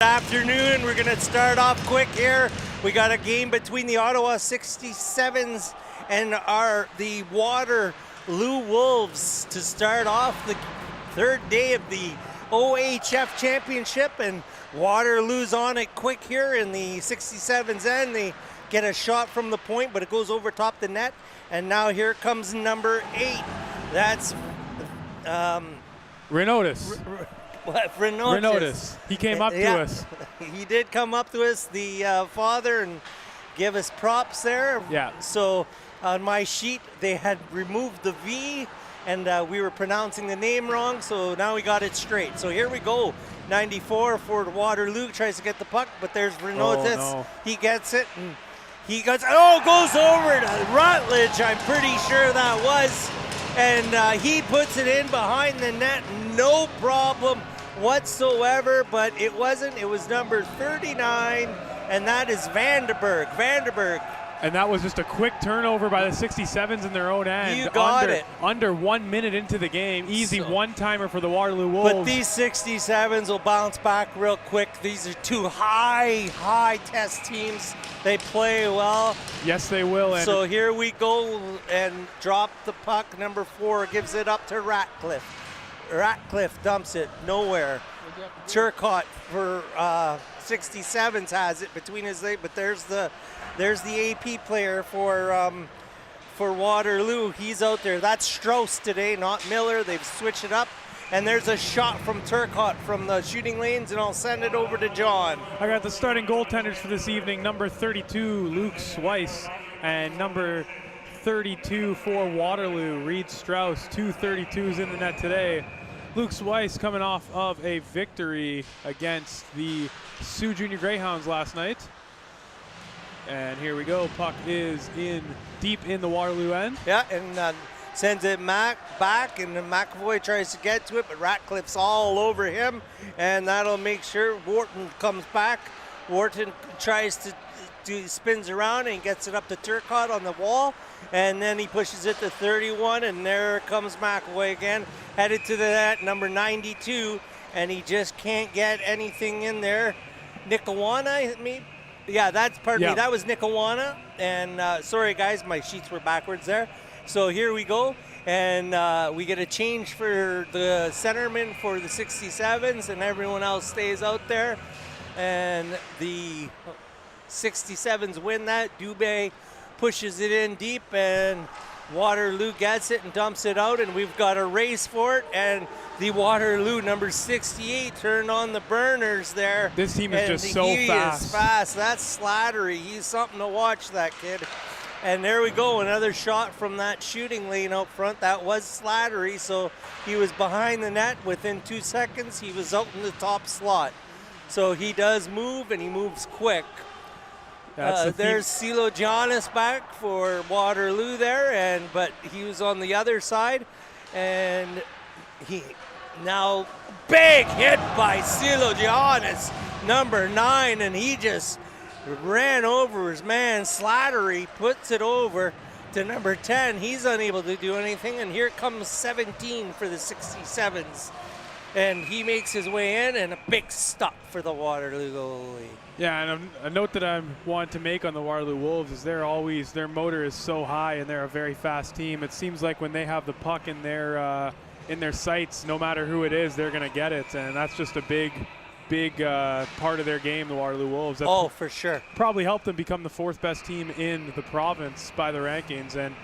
Afternoon. We're going to start off quick here. We got a game between the Ottawa 67's and the Waterloo Wolves to start off the third day of the OHF Championship, and Waterloo's on it quick here in the 67's end. They get a shot from the point, but it goes over top the net, and now here comes number 8. That's Renotis. Renotis. He came up to us. He did come up to us, the father, and give us props there. Yeah. So on my sheet, they had removed the V, and we were pronouncing the name wrong, so now we got it straight. So here we go. 94 for Waterloo, tries to get the puck, but there's Renotis. Oh, no. He gets it, and he goes over to Rutledge, I'm pretty sure that was. And he puts it in behind the net, no problem whatsoever, but it wasn't. It was number 39, and that is Vanderberg. And that was just a quick turnover by the 67's in their own end. You got it. Under 1 minute into the game. Easy one-timer for the Waterloo Wolves. But these 67's will bounce back real quick. These are two high test teams. They play well. Yes, they will. So here we go, and drop the puck. Number 4 gives it up to Ratcliffe. Ratcliffe dumps it nowhere. Turcotte for 67's has it between his legs, but there's the AP player for Waterloo. He's out there. That's Strauss today, not Miller. They've switched it up. And there's a shot from Turcotte from the shooting lanes, and I'll send it over to John. I got the starting goaltenders for this evening. Number 32, Luke Weiss, and number 32 for Waterloo, Reed Strauss. 2 32s in the net today. Luke Weiss coming off of a victory against the Sioux Junior Greyhounds last night. And here we go. Puck is deep in the Waterloo end. Yeah, and sends it back, and McAvoy tries to get to it, but Ratcliffe's all over him, and that'll make sure Wharton comes back. Wharton tries to spins around and gets it up to Turcotte on the wall, and then he pushes it to 31, and there comes McAvoy again, headed to the net, number 92, and he just can't get anything in there. Nicowana, maybe? Yeah, pardon me, that was Nicowana, and sorry guys, my sheets were backwards there. So here we go, and we get a change for the centerman for the 67's, and everyone else stays out there, and the 67's win that. Dubé pushes it in deep, and Waterloo gets it and dumps it out, and we've got a race for it, and the Waterloo number 68 turned on the burners there. This team is just so fast. He is fast. That's Slattery. He's something to watch, that kid. And there we go, another shot from that shooting lane out front. That was Slattery, so he was behind the net. Within 2 seconds, he was out in the top slot. So he does move, and he moves quick. There's Silo Giannis back for Waterloo there, but he was on the other side, and he now big hit by Silo Giannis, number 9, and he just ran over his man. Slattery puts it over to number 10. He's unable to do anything, and here comes 17 for the 67's. And he makes his way in, and a big stop for the Waterloo goalie. Yeah, and a note that I want to make on the Waterloo Wolves is their motor is so high, and they're a very fast team. It seems like when they have the puck in their sights, no matter who it is, they're going to get it, and that's just a big part of their game, the Waterloo Wolves. That for sure. Probably helped them become the 4th best team in the province by the rankings, and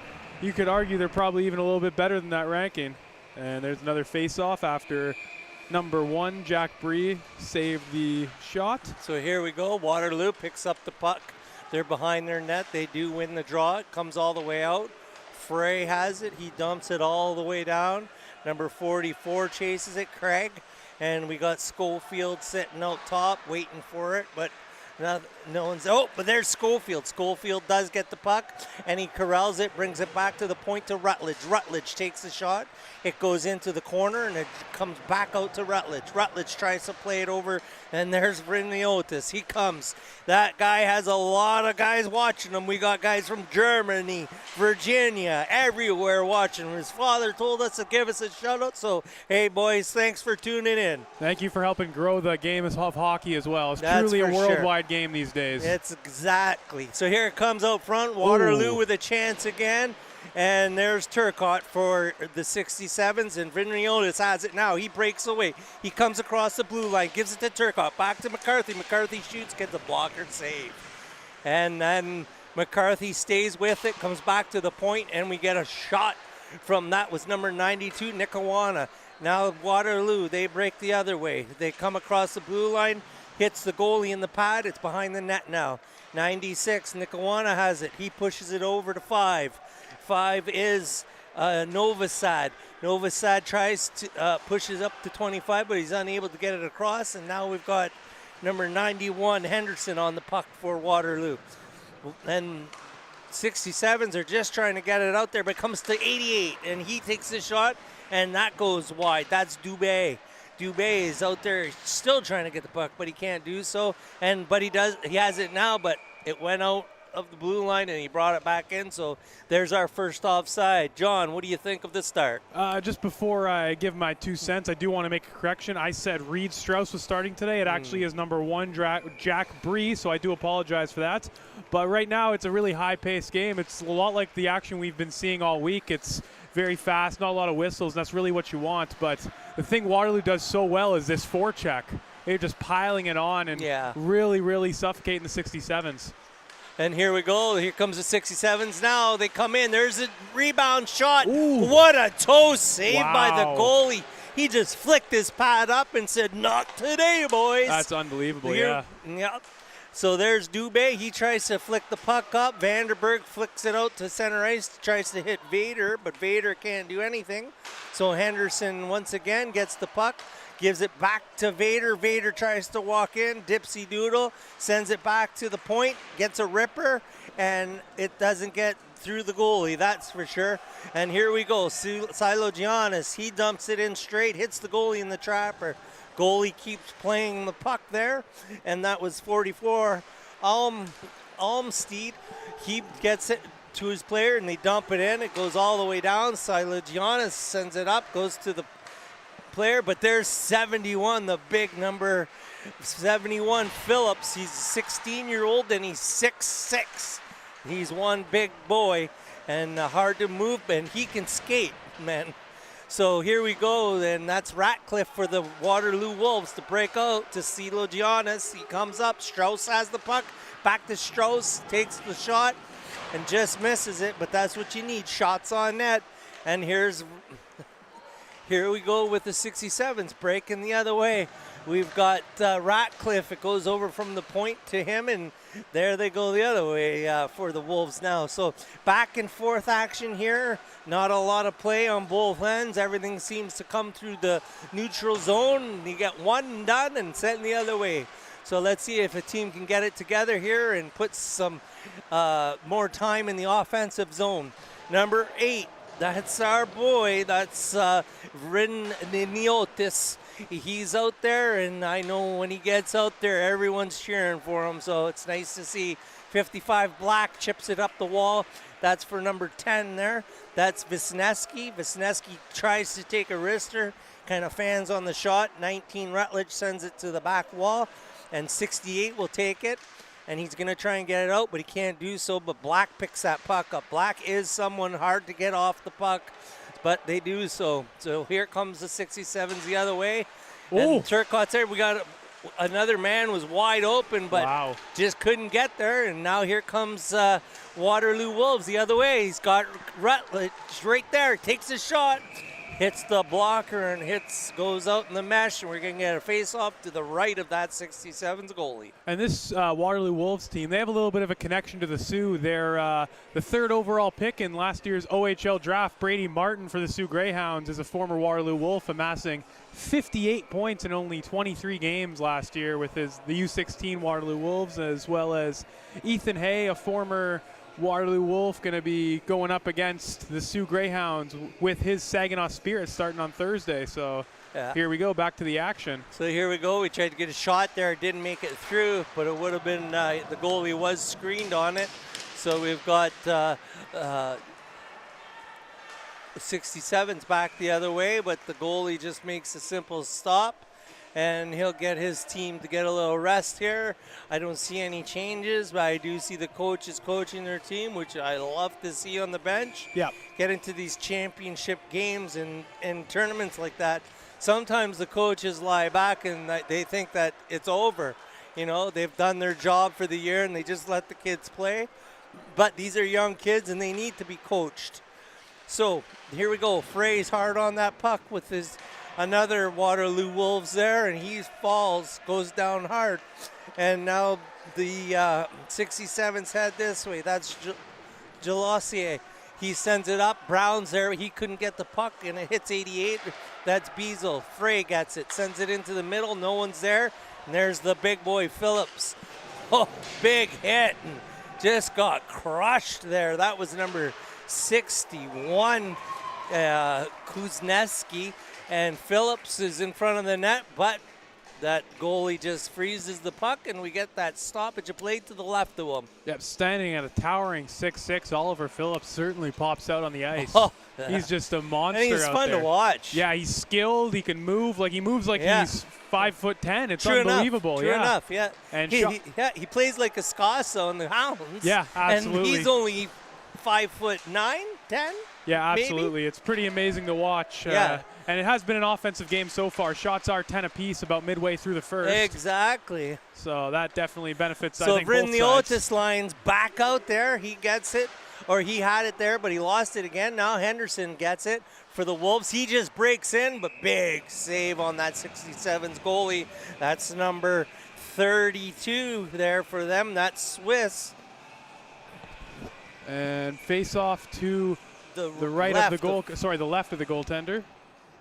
you could argue they're probably even a little bit better than that ranking. And there's another face-off after number 1, Jack Bree, saved the shot. So here we go. Waterloo picks up the puck. They're behind their net. They do win the draw. It comes all the way out. Frey has it. He dumps it all the way down. Number 44 chases it, Craig. And we got Schofield sitting out top waiting for it. But No one's. Oh, but there's Schofield. Schofield does get the puck, and he corrals it, brings it back to the point to Rutledge. Rutledge takes the shot. It goes into the corner, and it comes back out to Rutledge. Rutledge tries to play it over, and there's Viniotis. He comes. That guy has a lot of guys watching him. We got guys from Germany, Virginia, everywhere watching him. His father told us to give us a shout-out, so hey, boys, thanks for tuning in. Thank you for helping grow the game of hockey as well. It's That's truly a for sure. worldwide game these days. It's exactly. So here it comes out front. Waterloo with a chance again. And there's Turcotte for the 67s, and Viniotis has it now. He breaks away. He comes across the blue line, gives it to Turcotte. Back to McCarthy. McCarthy shoots, gets a blocker save. And then McCarthy stays with it, comes back to the point, and we get a shot from that was number 92, Nikawana. Now Waterloo, they break the other way. They come across the blue line, hits the goalie in the pad. It's behind the net now. 96, Nikawana has it. He pushes it over to 5. 5 is Novosad. Novosad tries to pushes up to 25, but he's unable to get it across. And now we've got number 91, Henderson, on the puck for Waterloo. And 67s are just trying to get it out there, but it comes to 88, and he takes the shot, and that goes wide. That's Dubé. Dubé is out there still trying to get the puck, but he can't do so. But he has it now, but it went out of the blue line, and he brought it back in. So there's our first offside. John, what do you think of the start? Just before I give my 2 cents, I do want to make a correction. I said Reed Strauss was starting today. It actually is number 1, Jack Bree, so I do apologize for that. But right now, it's a really high-paced game. It's a lot like the action we've been seeing all week. It's very fast, not a lot of whistles, and that's really what you want. But the thing Waterloo does so well is this forecheck. They're just piling it on and really, really suffocating the 67s. And here we go. Here comes the 67s now. They come in. There's a rebound shot. Ooh. What a toe save by the Wow. goalie. He just flicked his pad up and said, "Not today, boys." That's unbelievable, Yep. So there's Dubé. He tries to flick the puck up. Vanderberg flicks it out to center ice, tries to hit Vader, but Vader can't do anything. So Henderson once again gets the puck, gives it back to Vader. Vader tries to walk in. Dipsy Doodle sends it back to the point, gets a ripper, and it doesn't get through the goalie, that's for sure. And here we go. Silo Giannis, he dumps it in straight, hits the goalie in the trapper. Goalie keeps playing the puck there, and that was 44. Almsteed, he gets it to his player, and they dump it in. It goes all the way down. Silo Giannis sends it up, goes to the player, but there's 71, the big number 71, Phillips. He's a 16-year-old, and he's 6'6". He's one big boy and hard to move, and he can skate, man. So here we go, and that's Ratcliffe for the Waterloo Wolves to break out to Silo Giannis. He comes up, Strauss has the puck, back to Strauss, takes the shot, and just misses it, but that's what you need, shots on net. And here we go with the 67s breaking the other way. We've got Ratcliffe. It goes over from the point to him, and there they go the other way for the Wolves now. So back and forth action here. Not a lot of play on both ends. Everything seems to come through the neutral zone. You get one done and sent the other way. So let's see if a team can get it together here and put some more time in the offensive zone. Number 8. That's our boy. That's Viniotis. He's out there, and I know when he gets out there, everyone's cheering for him. So it's nice to see 55 Black chips it up the wall. That's for number 10 there. That's Wisniewski. Wisniewski tries to take a wrister, kind of fans on the shot. 19 Rutledge sends it to the back wall, and 68 will take it. And he's going to try and get it out, but he can't do so. But Black picks that puck up. Black is someone hard to get off the puck, but they do so. So here comes the 67s the other way. Ooh. And Turcotte's there. We got another man was wide open, but just couldn't get there. And now here comes Waterloo Wolves the other way. He's got Rutledge right there. Takes a shot. hits the blocker and goes out in the mesh, and we're going to get a face-off to the right of that 67's goalie. And this Waterloo Wolves team, they have a little bit of a connection to the Sioux. They're the 3rd overall pick in last year's OHL draft. Brady Martin for the Sioux Greyhounds is a former Waterloo Wolf, amassing 58 points in only 23 games last year with the U16 Waterloo Wolves, as well as Ethan Hay, a former Waterloo Wolf, going to be going up against the Sioux Greyhounds with his Saginaw Spirit starting on Thursday. So here we go, back to the action. So here we go. We tried to get a shot there, didn't make it through, but it would have been, the goalie was screened on it. So we've got 67's back the other way, but the goalie just makes a simple stop, and he'll get his team to get a little rest here. I don't see any changes, but I do see the coaches coaching their team, which I love to see on the bench. Yeah. Get into these championship games and tournaments like that. Sometimes the coaches lie back and they think that it's over. You know, they've done their job for the year and they just let the kids play. But these are young kids and they need to be coached. So here we go. Frey's hard on that puck with another Waterloo Wolves there, and he falls, goes down hard. And now the 67's head this way. That's Jalossier. He sends it up. Brown's there. He couldn't get the puck, and it hits 88. That's Beazle. Frey gets it, sends it into the middle. No one's there. And there's the big boy, Phillips. Oh, big hit. And just got crushed there. That was number 61, Kuzneski. And Phillips is in front of the net, but that goalie just freezes the puck, and we get that stoppage of play to the left of him. Yep, standing at a towering 6'6", Oliver Phillips certainly pops out on the ice. Oh, he's just a monster. And he's out fun there to watch. Yeah, he's skilled. He can move. He moves like he's 5'10". It's unbelievable. True enough, yeah. And he plays like a Scassa on the Hounds. Yeah, absolutely. And he's only 5'9", 10. Yeah, absolutely. Maybe? It's pretty amazing to watch. Yeah. And it has been an offensive game so far. Shots are 10 apiece about midway through the first. Exactly. So that definitely benefits, I so think, both Brindliotis line's back out there. He gets it, or he had it there, but he lost it again. Now Henderson gets it for the Wolves. He just breaks in, but big save on that 67's goalie. That's number 32 there for them. That's Swiss. And face off to the right of the goal. The left of the goaltender.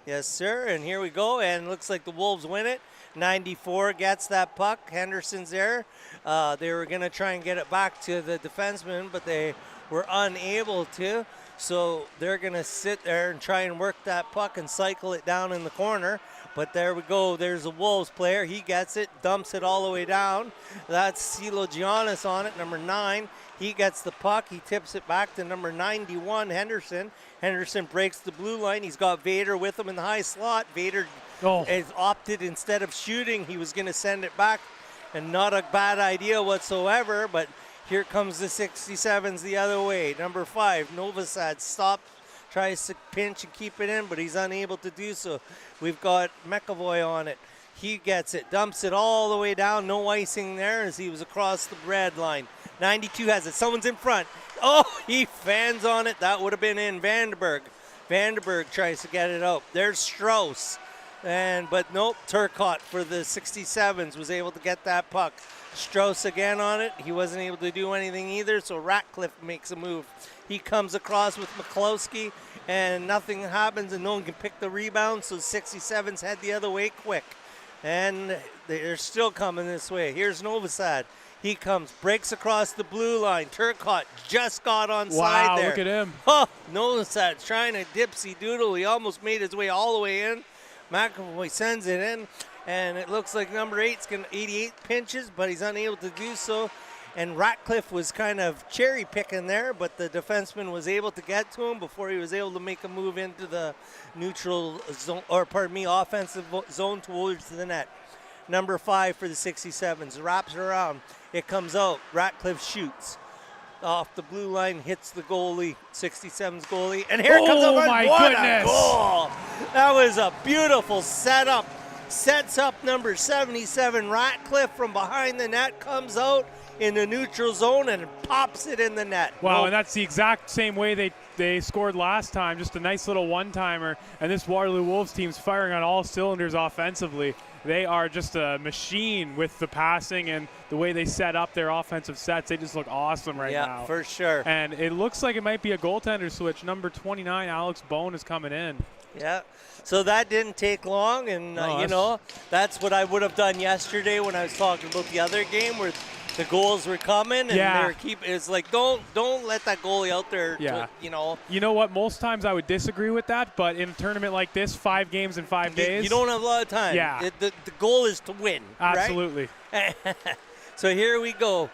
Yes, sir. And here we go. And looks like the Wolves win it. 94 gets that puck. Henderson's there. They were going to try and get it back to the defenseman, but they were unable to. So they're going to sit there and try and work that puck and cycle it down in the corner. But there we go. There's a Wolves player. He gets it, dumps it all the way down. That's Silo Giannis on it, number 9. He gets the puck. He tips it back to number 91, Henderson. Henderson breaks the blue line. He's got Vader with him in the high slot. Vader has opted, instead of shooting, he was going to send it back. And not a bad idea whatsoever, but here comes the 67s the other way. Number 5, Novosad stops, tries to pinch and keep it in, but he's unable to do so. We've got McAvoy on it. He gets it, dumps it all the way down. No icing there as he was across the red line. 92 has it. Someone's in front. Oh, he fans on it. That would have been in Vandenberg. Vandenberg tries to get it out. There's Strauss. But nope, Turcotte for the 67s was able to get that puck. Strauss again on it. He wasn't able to do anything either, so Ratcliffe makes a move. He comes across with McCloskey, and nothing happens, and no one can pick the rebound, so 67s head the other way quick. And they're still coming this way. Here's Novosad. He comes, breaks across the blue line. Turcotte just got onside there. Wow, look at him. Oh, Novosad's trying to dipsy-doodle. He almost made his way all the way in. McAvoy sends it in, and it looks like number 8's going to 88 pinches, but he's unable to do so. And Ratcliffe was kind of cherry-picking there, but the defenseman was able to get to him before he was able to make a move into the neutral zone, offensive zone towards the net. Number 5 for the 67s, wraps around. It comes out. Ratcliffe shoots off the blue line, hits the goalie, 67's goalie, and here comes a run. Oh my goodness! Goal! That was a beautiful setup. Sets up number 77, Ratcliffe, from behind the net, comes out in the neutral zone and pops it in the net. Wow, and that's the exact same way they They scored last time, just a nice little one-timer, and this Waterloo Wolves team's firing on all cylinders offensively. They are just a machine with the passing and the way they set up their offensive sets. They just look awesome now. Yeah, for sure. And it looks like it might be a goaltender switch. Number 29, Alex Bone, is coming in. Yeah, so that didn't take long, and you know, that's what I would have done yesterday when I was talking about the other game where the goals were coming, and they were it's like, don't let that goalie out there. Yeah. You know. You know what? Most times I would disagree with that, but in a tournament like this, 5 games in 5 days, you don't have a lot of time. Yeah. The goal is to win. Absolutely. Right? So here we go.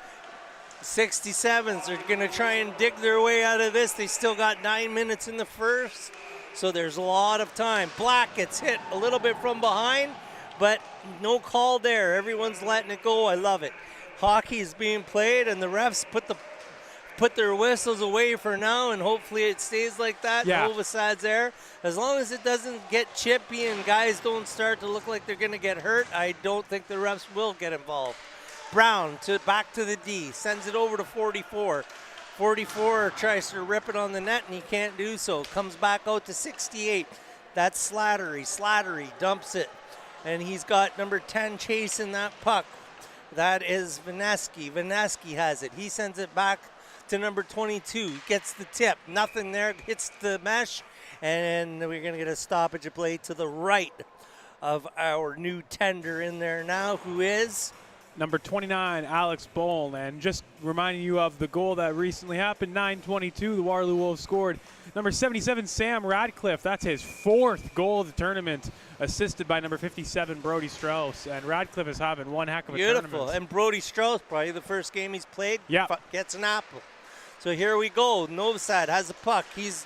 67s are going to try and dig their way out of this. They still got 9 minutes in the first, so there's a lot of time. Black gets hit a little bit from behind, but no call there. Everyone's letting it go. I love it. Hockey is being played, and the refs put their whistles away for now, and hopefully it stays like that. Yeah. Novosad's there. As long as it doesn't get chippy and guys don't start to look like they're going to get hurt, I don't think the refs will get involved. Brown back to the D, sends it over to 44. 44 tries to rip it on the net, and he can't do so. Comes back out to 68. That's Slattery. Slattery dumps it, and he's got number 10 chasing that puck. That is Vineski. Vineski has it. He sends it back to number 22. He gets the tip. Nothing there. Hits the mesh, and we're going to get a stoppage of play to the right of our new tender in there now, who is number 29, Alex Bowl. And just reminding you of the goal that recently happened, 9:22, the Waterloo Wolves scored. Number 77, Sam Radcliffe. That's his 4th goal of the tournament, assisted by number 57, Brody Strauss. And Radcliffe is having one heck of a tournament. Beautiful. And Brody Strauss, probably the first game he's played, gets an apple. So here we go. Novosad has the puck. He's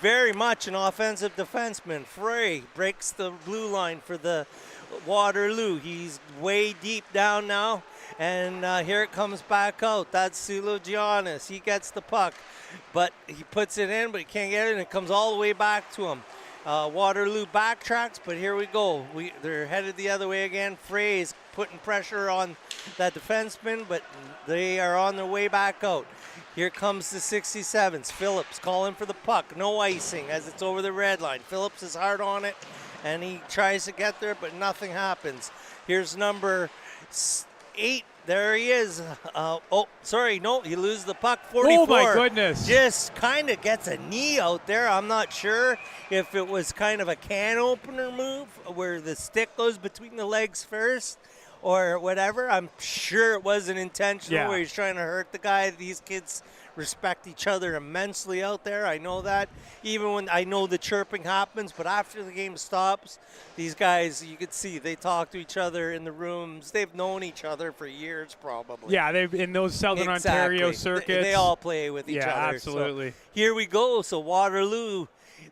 very much an offensive defenseman. Frey breaks the blue line for the Waterloo. He's way deep down now, and here it comes back out. That's Sulo Giannis. He gets the puck, but he puts it in, but he can't get it, and it comes all the way back to him. Waterloo backtracks, but here we go. They're headed the other way again. Frey's putting pressure on that defenseman, but they are on their way back out. Here comes the 67s. Phillips calling for the puck. No icing as it's over the red line. Phillips is hard on it, and he tries to get there, but nothing happens. Here's number 8. There he is. You lose the puck. 44. Oh, my goodness. Just kind of gets a knee out there. I'm not sure if it was kind of a can opener move where the stick goes between the legs first or whatever. I'm sure it wasn't intentional where he's trying to hurt the guy. These kids respect each other immensely out there. I know that. Even when I know the chirping happens, but after the game stops, these guys, you could see they talk to each other in the rooms. They've known each other for years probably. Yeah, they've in those Southern Ontario circuits. They all play with each other. Yeah, absolutely. So here we go. So Waterloo,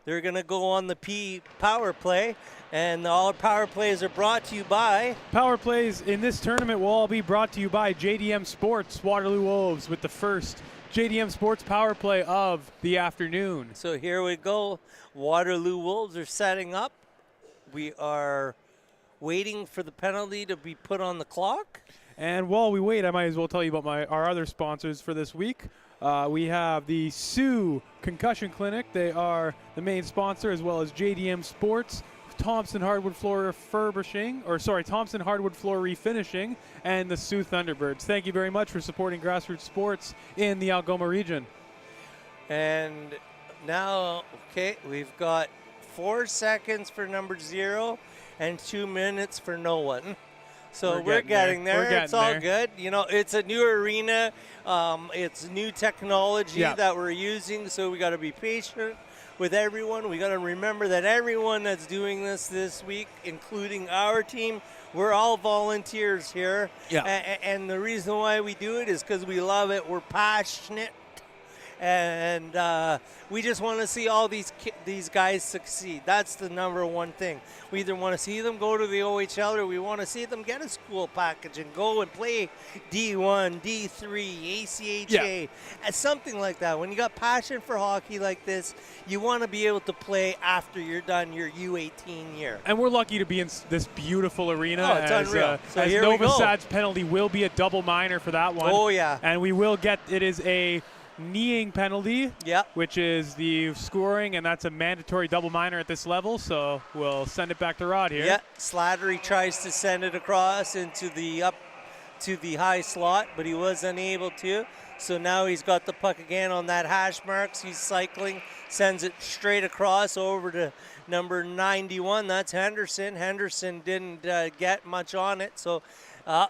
they're going to go on the power play. And all power plays are brought to you by. Power plays in this tournament will all be brought to you by JDM Sports. Waterloo Wolves with the first JDM Sports power play of the afternoon. So here we go. Waterloo Wolves are setting up. We are waiting for the penalty to be put on the clock. And while we wait, I might as well tell you about our other sponsors for this week. We have the Sioux Concussion Clinic. They are the main sponsor, as well as JDM Sports, Thompson Hardwood Floor Thompson Hardwood Floor Refinishing, and the Sioux Thunderbirds. Thank you very much for supporting grassroots sports in the Algoma region. And now, we've got 4 seconds for number 0 and 2 minutes for no one. So we're getting there. It's all good. You know, it's a new arena. It's new technology that we're using, so we got to be patient with everyone. We got to remember that everyone that's doing this week, including our team, we're all volunteers here. Yeah. And the reason why we do it is because we love it. We're passionate. And we just want to see all these guys succeed. That's the number one thing. We either want to see them go to the OHL or we want to see them get a school package and go and play D1, D3, ACHA, and something like that. When you got passion for hockey like this, you want to be able to play after you're done your U18 year. And we're lucky to be in this beautiful arena. Oh, it's unreal. So as Novosad's penalty will be a double minor for that one. Oh, yeah. And we will get, it is a kneeing penalty, Yep. which is the scoring, and that's a mandatory double minor at this level, so we'll send it back to Rod here. Yeah, Slattery tries to send it across into the up to the high slot, but he was unable to. So now he's got the puck again on that hash marks. He's cycling, sends it straight across over to number 91. That's Henderson. Henderson didn't get much on it, so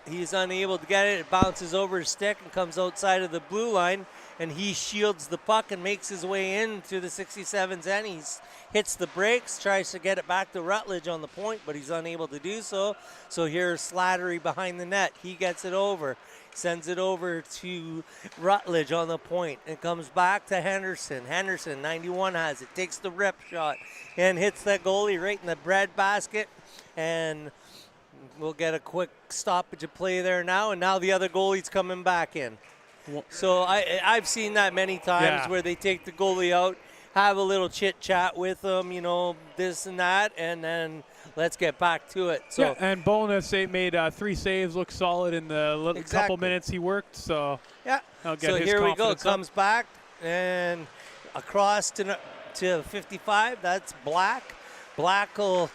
he's unable to get it. It bounces over his stick and comes outside of the blue line, and he shields the puck and makes his way into the 67's end. He hits the brakes, tries to get it back to Rutledge on the point, but he's unable to do so. So here's Slattery behind the net. He gets it over, sends it over to Rutledge on the point, and comes back to Henderson. Henderson, 91 has it, takes the rip shot, and hits that goalie right in the bread basket, and we'll get a quick stoppage of play there now, and now the other goalie's coming back in. So I've seen that many times where they take the goalie out, have a little chit-chat with them, you know, this and that, and then let's get back to it. So and Bonus made 3 saves, looked solid in the couple minutes he worked. So I'll get so his here we go. confidence Comes back and across to 55. That's Black. Black will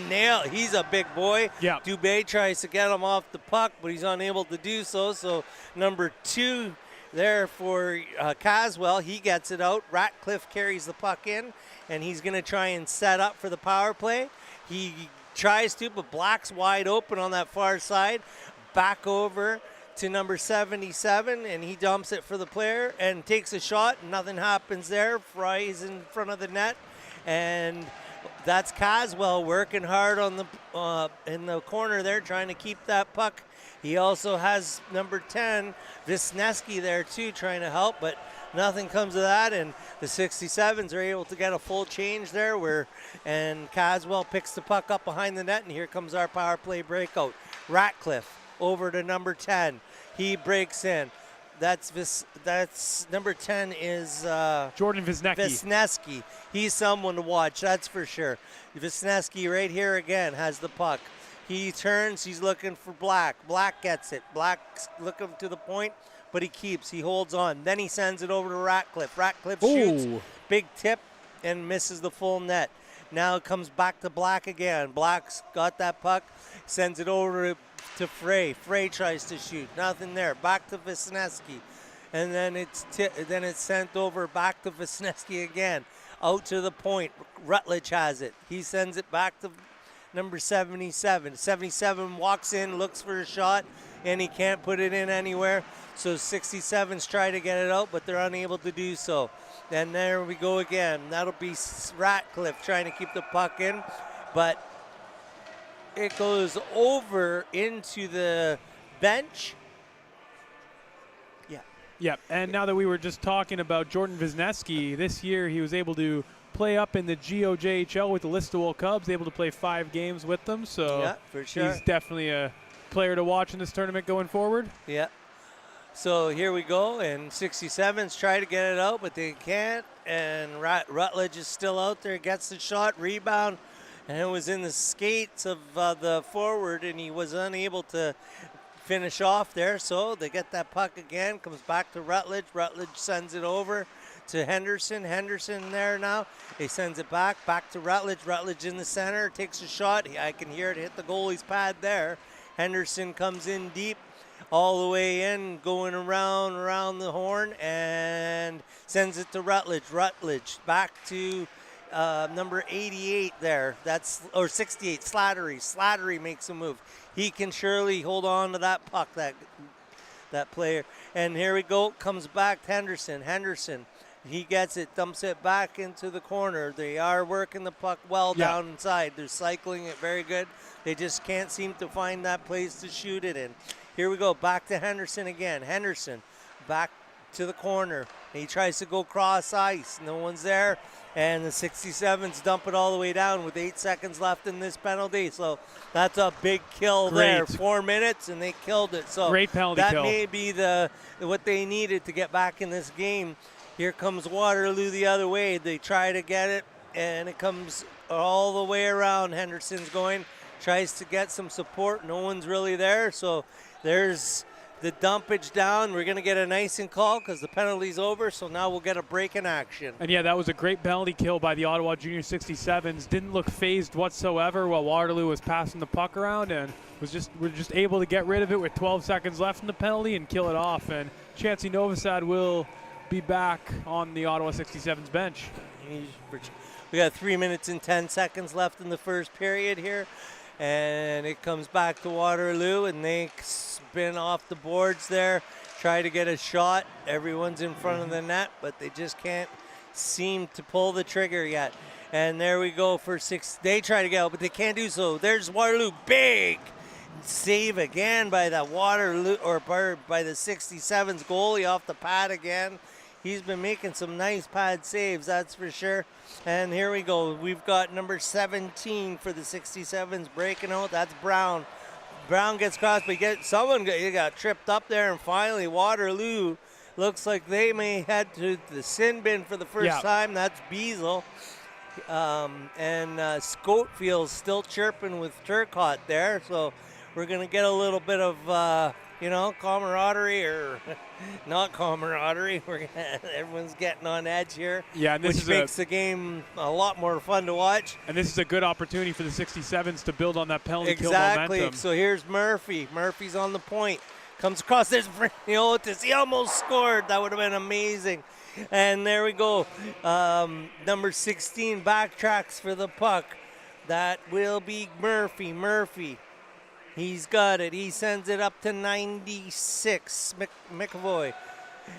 nail. He's a big boy. Yeah. Dubé tries to get him off the puck, but he's unable to do so. So number 2 there for Caswell. He gets it out. Ratcliffe carries the puck in, and he's going to try and set up for the power play. He tries to, but Black's wide open on that far side. Back over to number 77, and he dumps it for the player and takes a shot. Nothing happens there. Fry's in front of the net, and that's Caswell working hard on the in the corner there, trying to keep that puck. He also has number 10, Wisniewski, there too, trying to help, but nothing comes of that, and the 67s are able to get a full change there, and Caswell picks the puck up behind the net, and here comes our power play breakout. Ratcliffe over to number 10. He breaks in. That's number 10 is Jordan Wisniewski. He's someone to watch, that's for sure. Wisniewski right here again has the puck. He turns, he's looking for Black. Black gets it. Black's looking to the point, but he keeps, he holds on. Then he sends it over to Ratcliffe. Ratcliffe shoots, big tip, and misses the full net. Now it comes back to Black again. Black's got that puck, sends it over to Frey. Frey tries to shoot, nothing there. Back to Wisniewski, and then it's sent over back to Wisniewski again, out to the point. Rutledge has it. He sends it back to number 77. 77 walks in, looks for a shot, and he can't put it in anywhere. So 67s try to get it out, but they're unable to do so. And there we go again. That'll be Ratcliffe trying to keep the puck in, but it goes over into the bench. Yeah, and now that we were just talking about Jordan Wisniewski, this year he was able to play up in the GOJHL with the Listowel Cubs, able to play 5 games with them. So yeah, for sure. He's definitely a player to watch in this tournament going forward. Yeah. So here we go, and 67s try to get it out, but they can't. And Rutledge is still out there, gets the shot, rebound, and it was in the skates of the forward, and he was unable to finish off there. So they get that puck again, comes back to Rutledge. Rutledge sends it over to Henderson. Henderson there now. He sends it back to Rutledge. Rutledge in the center, takes a shot. I can hear it hit the goalie's pad there. Henderson comes in deep, all the way in, going around the horn, and sends it to Rutledge. Rutledge back to number 88 there. Or 68, Slattery. Slattery makes a move. He can surely hold on to that puck, that player. And here we go, comes back to Henderson. Henderson, he gets it, dumps it back into the corner. They are working the puck well down inside. They're cycling it very good. They just can't seem to find that place to shoot it in. Here we go, back to Henderson again. Henderson back to the corner. He tries to go cross ice. No one's there. And the 67s dump it all the way down with 8 seconds left in this penalty. So that's a big kill there. 4 minutes, and they killed it. So great penalty that kill. may be what they needed to get back in this game. Here comes Waterloo the other way. They try to get it, and it comes all the way around. Henderson's going, tries to get some support. No one's really there. So there's the dumpage down. We're going to get an icing call because the penalty's over, so now we'll get a break in action. And yeah, that was a great penalty kill by the Ottawa Junior 67s. Didn't look phased whatsoever while Waterloo was passing the puck around, and we're just able to get rid of it with 12 seconds left in the penalty and kill it off. And Chancey Novosad will be back on the Ottawa 67s bench. We got 3 minutes and 10 seconds left in the first period here. And it comes back to Waterloo, and they spin off the boards there, try to get a shot. Everyone's in front of the net, but they just can't seem to pull the trigger yet. And there we go for 6. They try to get out, but they can't do so. There's Waterloo, big save again by the Waterloo, or by the 67's goalie off the pad again. He's been making some nice pad saves, that's for sure. And here we go. We've got number 17 for the 67s breaking out. That's Brown. Brown gets crossed, but he got tripped up there, and finally Waterloo looks like they may head to the sin bin for the first time. That's Beazle. And Scotefield's still chirping with Turcotte there, so we're going to get a little bit of camaraderie, or not camaraderie. Everyone's getting on edge here, which makes the game a lot more fun to watch. And this is a good opportunity for the 67s to build on that penalty kill momentum. Exactly. So here's Murphy. Murphy's on the point. Comes across. There's Bryniotis. He almost scored. That would have been amazing. And there we go. Number 16 backtracks for the puck. That will be Murphy. Murphy. He's got it. He sends it up to 96. McAvoy.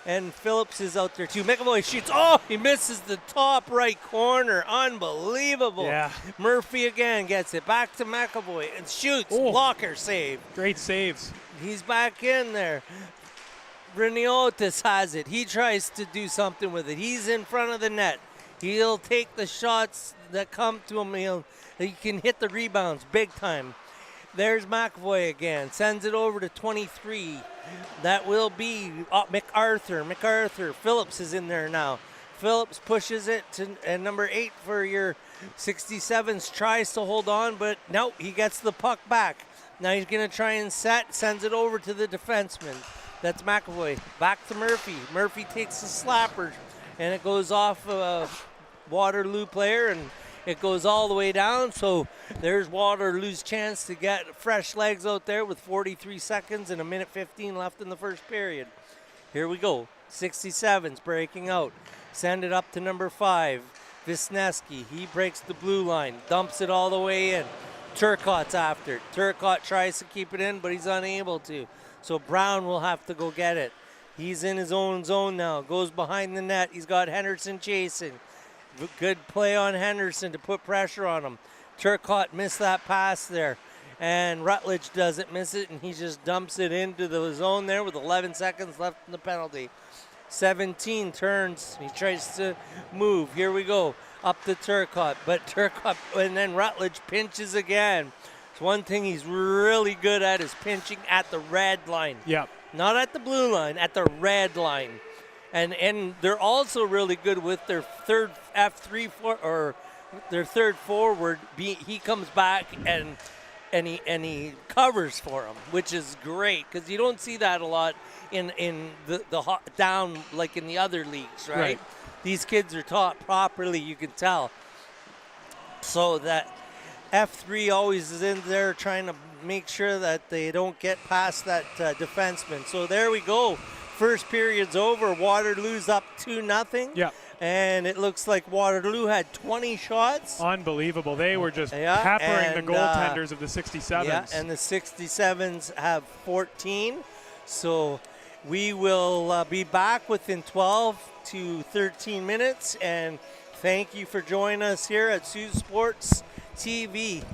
And Phillips is out there too. McAvoy shoots. Oh, he misses the top right corner. Unbelievable. Yeah. Murphy again gets it. Back to McAvoy and shoots. Oh. Blocker save. Great saves. He's back in there. Bryniotis has it. He tries to do something with it. He's in front of the net. He'll take the shots that come to him. He can hit the rebounds big time. There's McAvoy again. Sends it over to 23. That will be MacArthur. MacArthur. Phillips is in there now. Phillips pushes it to, and number 8 for your 67s tries to hold on, but no, he gets the puck back. Now he's going to try and sends it over to the defenseman. That's McAvoy. Back to Murphy. Murphy takes the slapper, and it goes off a Waterloo player, and it goes all the way down. So there's Waterloo's chance to get fresh legs out there with 43 seconds and 1:15 left in the first period. Here we go. 67's breaking out. Send it up to number 5, Wisniewski. He breaks the blue line, dumps it all the way in. Turcotte's after it. Turcotte tries to keep it in, but he's unable to. So Brown will have to go get it. He's in his own zone now. Goes behind the net. He's got Henderson chasing. Good play on Henderson to put pressure on him. Turcotte missed that pass there. And Rutledge doesn't miss it, and he just dumps it into the zone there with 11 seconds left in the penalty. 17 turns. He tries to move. Here we go. Up to Turcotte. But Turcotte, and then Rutledge pinches again. It's one thing he's really good at is pinching at the red line. Yeah. Not at the blue line, at the red line. And they're also really good with their third their third forward. He comes back and he covers for him, which is great because you don't see that a lot in the down like in the other leagues, right? These kids are taught properly, you can tell. So that F3 always is in there trying to make sure that they don't get past that defenseman. So there we go. First period's over. Waterloo's up 2-0. Yeah. And it looks like Waterloo had 20 shots. Unbelievable. They were just peppering the goaltenders of the 67s. Yeah, and the 67s have 14. So we will be back within 12 to 13 minutes. And thank you for joining us here at Sioux Sports TV.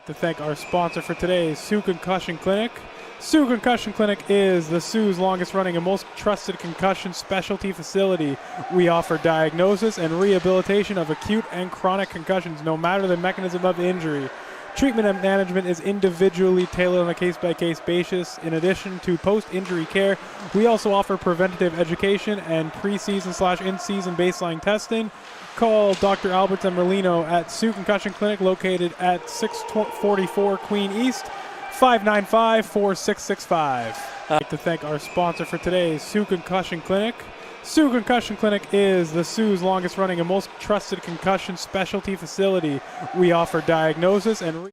To thank our sponsor for today, Sioux Concussion Clinic. Sioux Concussion Clinic is the Sioux's longest running and most trusted concussion specialty facility. We offer diagnosis and rehabilitation of acute and chronic concussions, no matter the mechanism of injury. Treatment and management is individually tailored on a case-by-case basis. In addition to post-injury care, we also offer preventative education and preseason/in-season baseline testing. Call Dr. Alberts and Merlino at Sioux Concussion Clinic, located at 644 Queen East, 595-4665. I'd like to thank our sponsor for today, Sioux Concussion Clinic. Sioux Concussion Clinic is the Sioux's longest running and most trusted concussion specialty facility. We offer diagnosis and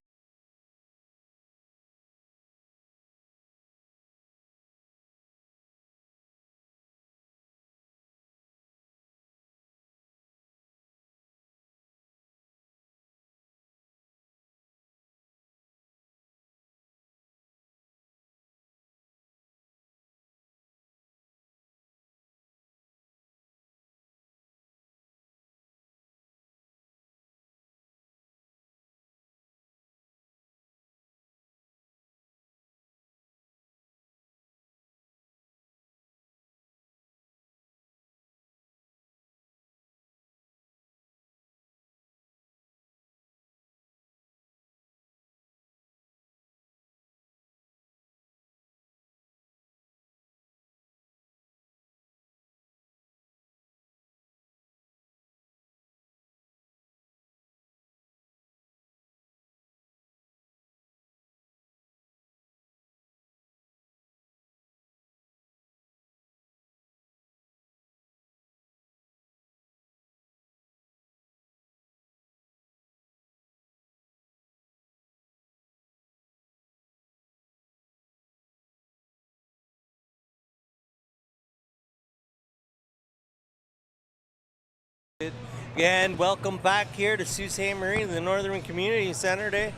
Again, welcome back here to Sault Ste. Marie, the Northern Community Center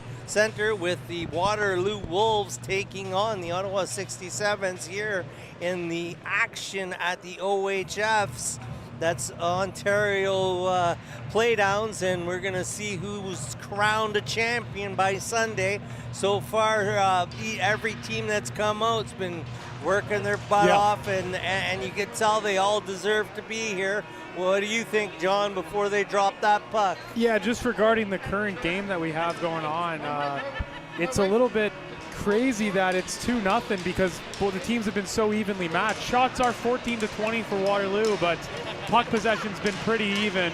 with the Waterloo Wolves taking on the Ottawa 67's here in the action at the OHF's. That's Ontario Playdowns, and we're going to see who's crowned a champion by Sunday. So far, every team that's come out's been working their butt off, and you can tell they all deserve to be here. What do you think, John, before they drop that puck? Yeah, just regarding the current game that we have going on, it's a little bit crazy that it's 2-0 because both the teams have been so evenly matched. Shots are 14-20 for Waterloo, but puck possession's been pretty even.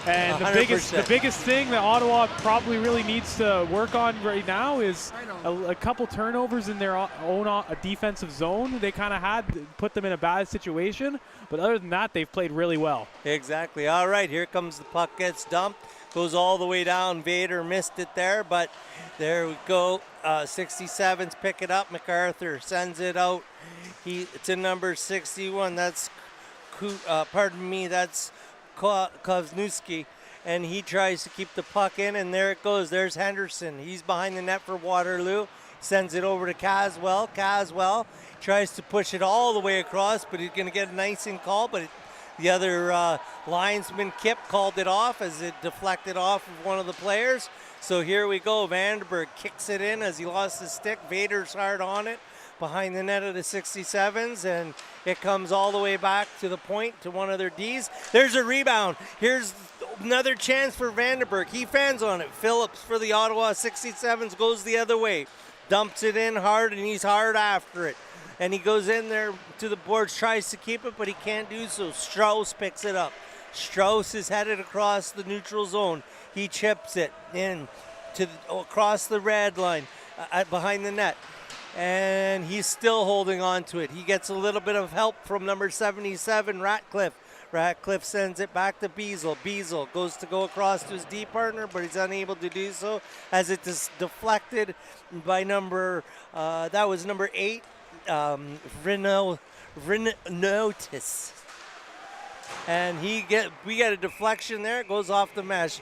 And the biggest thing that Ottawa probably really needs to work on right now is a couple turnovers in their own defensive zone. They kind of had put them in a bad situation, but other than that, they've played really well. Exactly. All right, here comes the puck, gets dumped, goes all the way down. Vader missed it there, but there we go. 67's pick it up. MacArthur sends it out. To number 61. That's that's Kovnewski, and he tries to keep the puck in, and there it goes. There's Henderson. He's behind the net for Waterloo. Sends it over to Caswell. Caswell tries to push it all the way across, but he's going to get an icing call, but the other linesman, Kip, called it off as it deflected off of one of the players. So here we go. Vandenberg kicks it in as he lost his stick. Vader's hard on it behind the net of the 67's, and it comes all the way back to the point to one of their Ds. There's a rebound. Here's another chance for Vandenberg. He fans on it. Phillips for the Ottawa 67's goes the other way. Dumps it in hard, and he's hard after it. And he goes in there to the boards, tries to keep it, but he can't do so. Strauss picks it up. Strauss is headed across the neutral zone. He chips it in across the red line behind the net. And he's still holding on to it. He gets a little bit of help from number 77, Ratcliffe. Ratcliffe sends it back to Beazle. Beazle goes to go across to his D partner, but he's unable to do so as it is deflected by number 8, Renotis. And we get a deflection there. It goes off the mesh.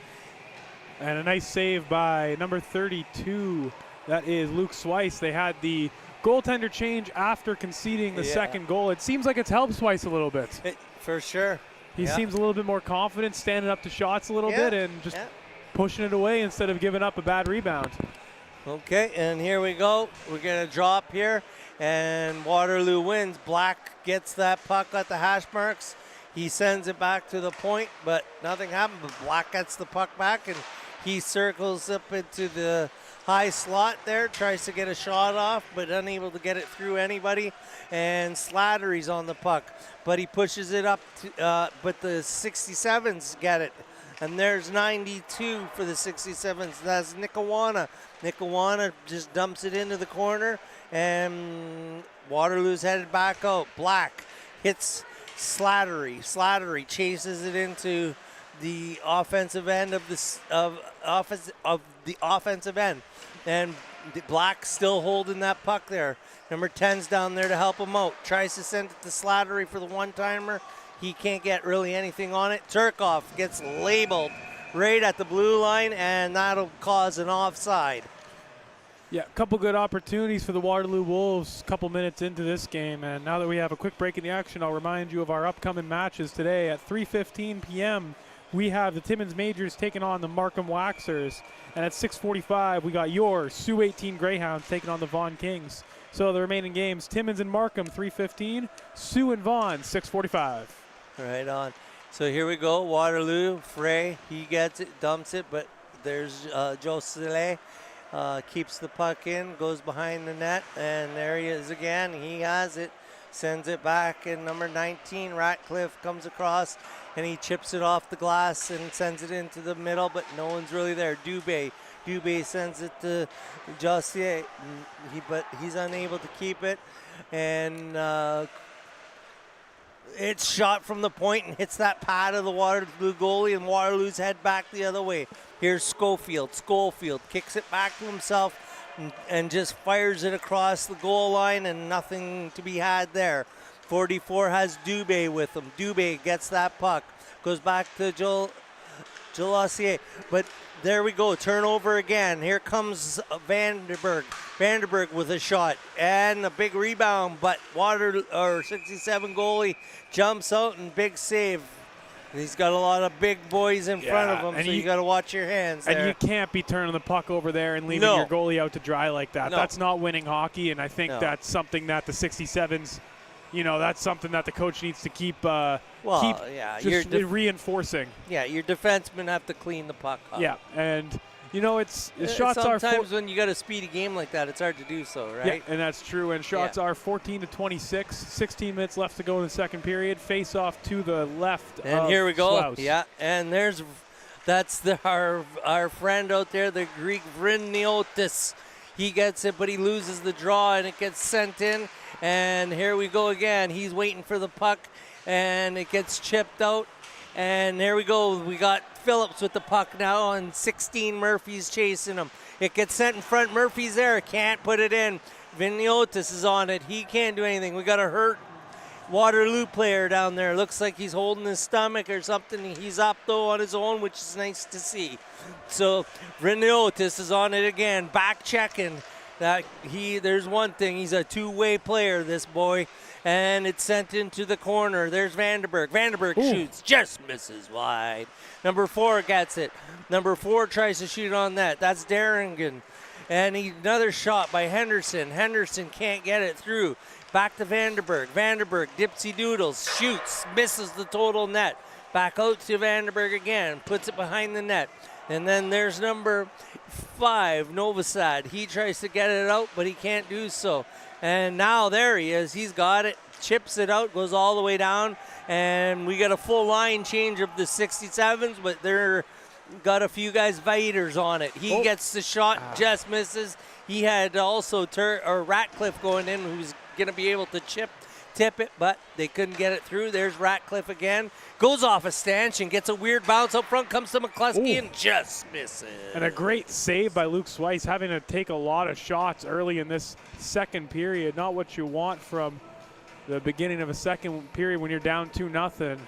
And a nice save by number 32. That is Luke Swice. They had the goaltender change after conceding the second goal. It seems like it's helped Swice a little bit. For sure. He seems a little bit more confident, standing up to shots a little bit and just pushing it away instead of giving up a bad rebound. Okay, and here we go. We're going to drop here, and Waterloo wins. Black gets that puck at the hash marks. He sends it back to the point, but nothing happened. But Black gets the puck back, and he circles up into the high slot there, tries to get a shot off, but unable to get it through anybody. And Slattery's on the puck, but he pushes it up, but the 67s get it. And there's 92 for the 67s. That's Nikawana. Nikawana just dumps it into the corner, and Waterloo's headed back out. Black hits Slattery. Slattery chases it into the offensive end of the offensive end, and Black still holding that puck there. Number 10's down there to help him out. Tries to send it to Slattery for the one-timer. He can't get really anything on it. Turkoff gets labeled right at the blue line, and that'll cause an offside. Yeah, a couple good opportunities for the Waterloo Wolves a couple minutes into this game. And now that we have a quick break in the action, I'll remind you of our upcoming matches today. At 3:15 p.m., we have the Timmins Majors taking on the Markham Waxers. And at 6:45, we got your U18 Greyhounds taking on the Vaughan Kings. So the remaining games, Timmins and Markham, 3:15, Sioux and Vaughan, 6:45. Right on. So here we go. Waterloo, Frey, he gets it, dumps it, but there's Joe Sile, keeps the puck in, goes behind the net, and there he is again. He has it, sends it back, and number 19, Ratcliffe, comes across, and he chips it off the glass and sends it into the middle, but no one's really there. Dubé sends it to Jossier, but he's unable to keep it, and it's shot from the point and hits that pad of the Waterloo goalie, and Waterloo's head back the other way. Here's Schofield. Schofield kicks it back to himself and just fires it across the goal line, and nothing to be had there. 44 has Dubé with him. Dubé gets that puck. Goes back to Joel Ossier. But there we go. Turnover again. Here comes Vanderberg. Vanderberg with a shot and a big rebound, but 67 goalie jumps out and big save. He's got a lot of big boys in front of him, so you got to watch your hands there. And you can't be turning the puck over there and leaving your goalie out to dry like that. No. That's not winning hockey, and I think that's something that the 67s, that's something that the coach needs to keep reinforcing. Yeah, your defensemen have to clean the puck up. Yeah, and shots are sometimes when you got a speedy game like that, it's hard to do so, right? Yeah, and that's true. And shots are 14-26. 16 minutes left to go in the second period. Face off to the left. And here we go. Slaus. Yeah, and that's our friend out there, the Greek Vriniotis. He gets it, but he loses the draw, and it gets sent in. And here we go again. He's waiting for the puck, and it gets chipped out. And there we go. We got Phillips with the puck now, and 16 Murphy's chasing him. It gets sent in front. Murphy's there. Can't put it in. Viniotis is on it. He can't do anything. We got a hurt Waterloo player down there. Looks like he's holding his stomach or something. He's up, though, on his own, which is nice to see. So Viniotis is on it again. Back checking. There's one thing. He's a two-way player, this boy. And it's sent into the corner. There's Vanderberg. Vanderberg shoots, just misses wide. Number 4 gets it. Number 4 tries to shoot on that. That's Darringen. And another shot by Henderson. Henderson can't get it through. Back to Vanderberg. Vanderberg, dipsy doodles, shoots, misses the total net. Back out to Vanderberg again, puts it behind the net. And then there's number 5, Novosad. He tries to get it out, but he can't do so. And now there he is. He's got it, chips it out, goes all the way down. And we got a full line change of the 67s, but they're got a few guys Viters on it. He gets the shot, just misses. He had also Ratcliffe going in, who's going to be able to tip it, but they couldn't get it through. There's Ratcliffe again. Goes off a stanchion, gets a weird bounce up front, comes to McCluskey and just misses. And a great save by Luke Swice, having to take a lot of shots early in this second period. Not what you want from the beginning of a second period when you're down 2-0.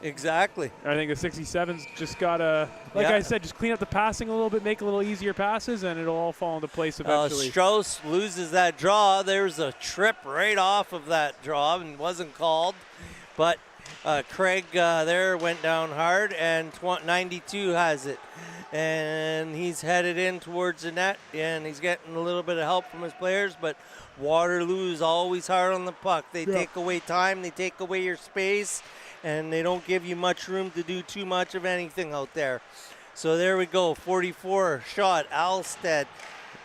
Exactly. I think the 67's just got to, I said, just clean up the passing a little bit, make a little easier passes, and it'll all fall into place eventually. Strauss loses that draw. There's a trip right off of that draw and wasn't called. But Craig there went down hard, and 92 has it. And he's headed in towards the net, and he's getting a little bit of help from his players, but Waterloo is always hard on the puck. They take away time, they take away your space, and they don't give you much room to do too much of anything out there. So there we go, 44 shot, Alstead,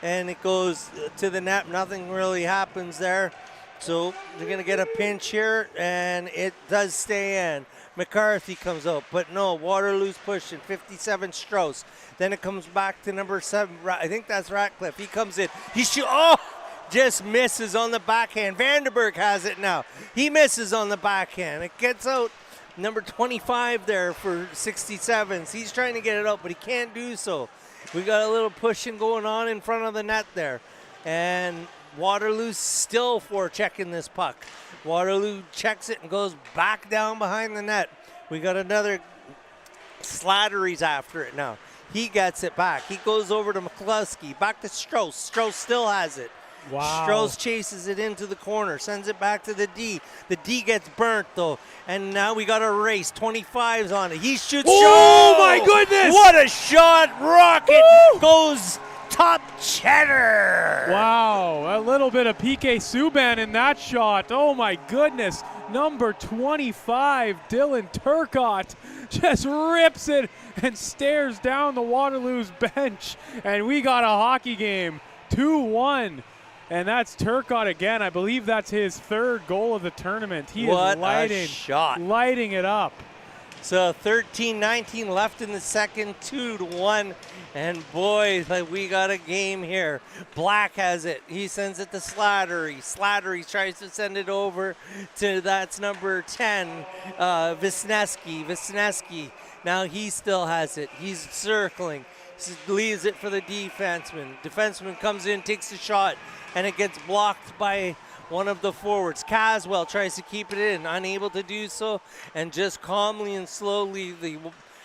and it goes to the net. Nothing really happens there. So they're going to get a pinch here, and it does stay in. McCarthy comes out, but no, Waterloo's pushing, 57 Strauss. Then it comes back to number 7, I think that's Ratcliffe. He comes in, just misses on the backhand. Vandenberg has it now. He misses on the backhand. It gets out, number 25 there for 67s. He's trying to get it out, but he can't do so. We got a little pushing going on in front of the net there. And Waterloo's still forechecking this puck. Waterloo checks it and goes back down behind the net. We got another Slattery's after it now. He gets it back. He goes over to McCluskey. Back to Strauss. Strauss still has it. Wow. Strauss chases it into the corner, sends it back to the D. The D gets burnt, though. And now we got a race. 25's on it. He shoots. Oh, my goodness! What a shot. Rocket goes top cheddar. Wow, a little bit of PK Subban in that shot. Oh, my goodness. Number 25, Dylan Turcotte, just rips it and stares down the Waterloo's bench. And we got a hockey game, 2-1. And that's Turcotte again. I believe that's his 3rd goal of the tournament. He is lighting it up. So 13-19 left in the second, 2-1. And boy, we got a game here. Black has it. He sends it to Slattery. Slattery tries to send it over to, that's number 10, Wisniewski. Wisniewski, now he still has it. He's circling. Leaves it for the defenseman. Defenseman comes in, takes a shot, and it gets blocked by one of the forwards. Caswell tries to keep it in, unable to do so, and just calmly and slowly the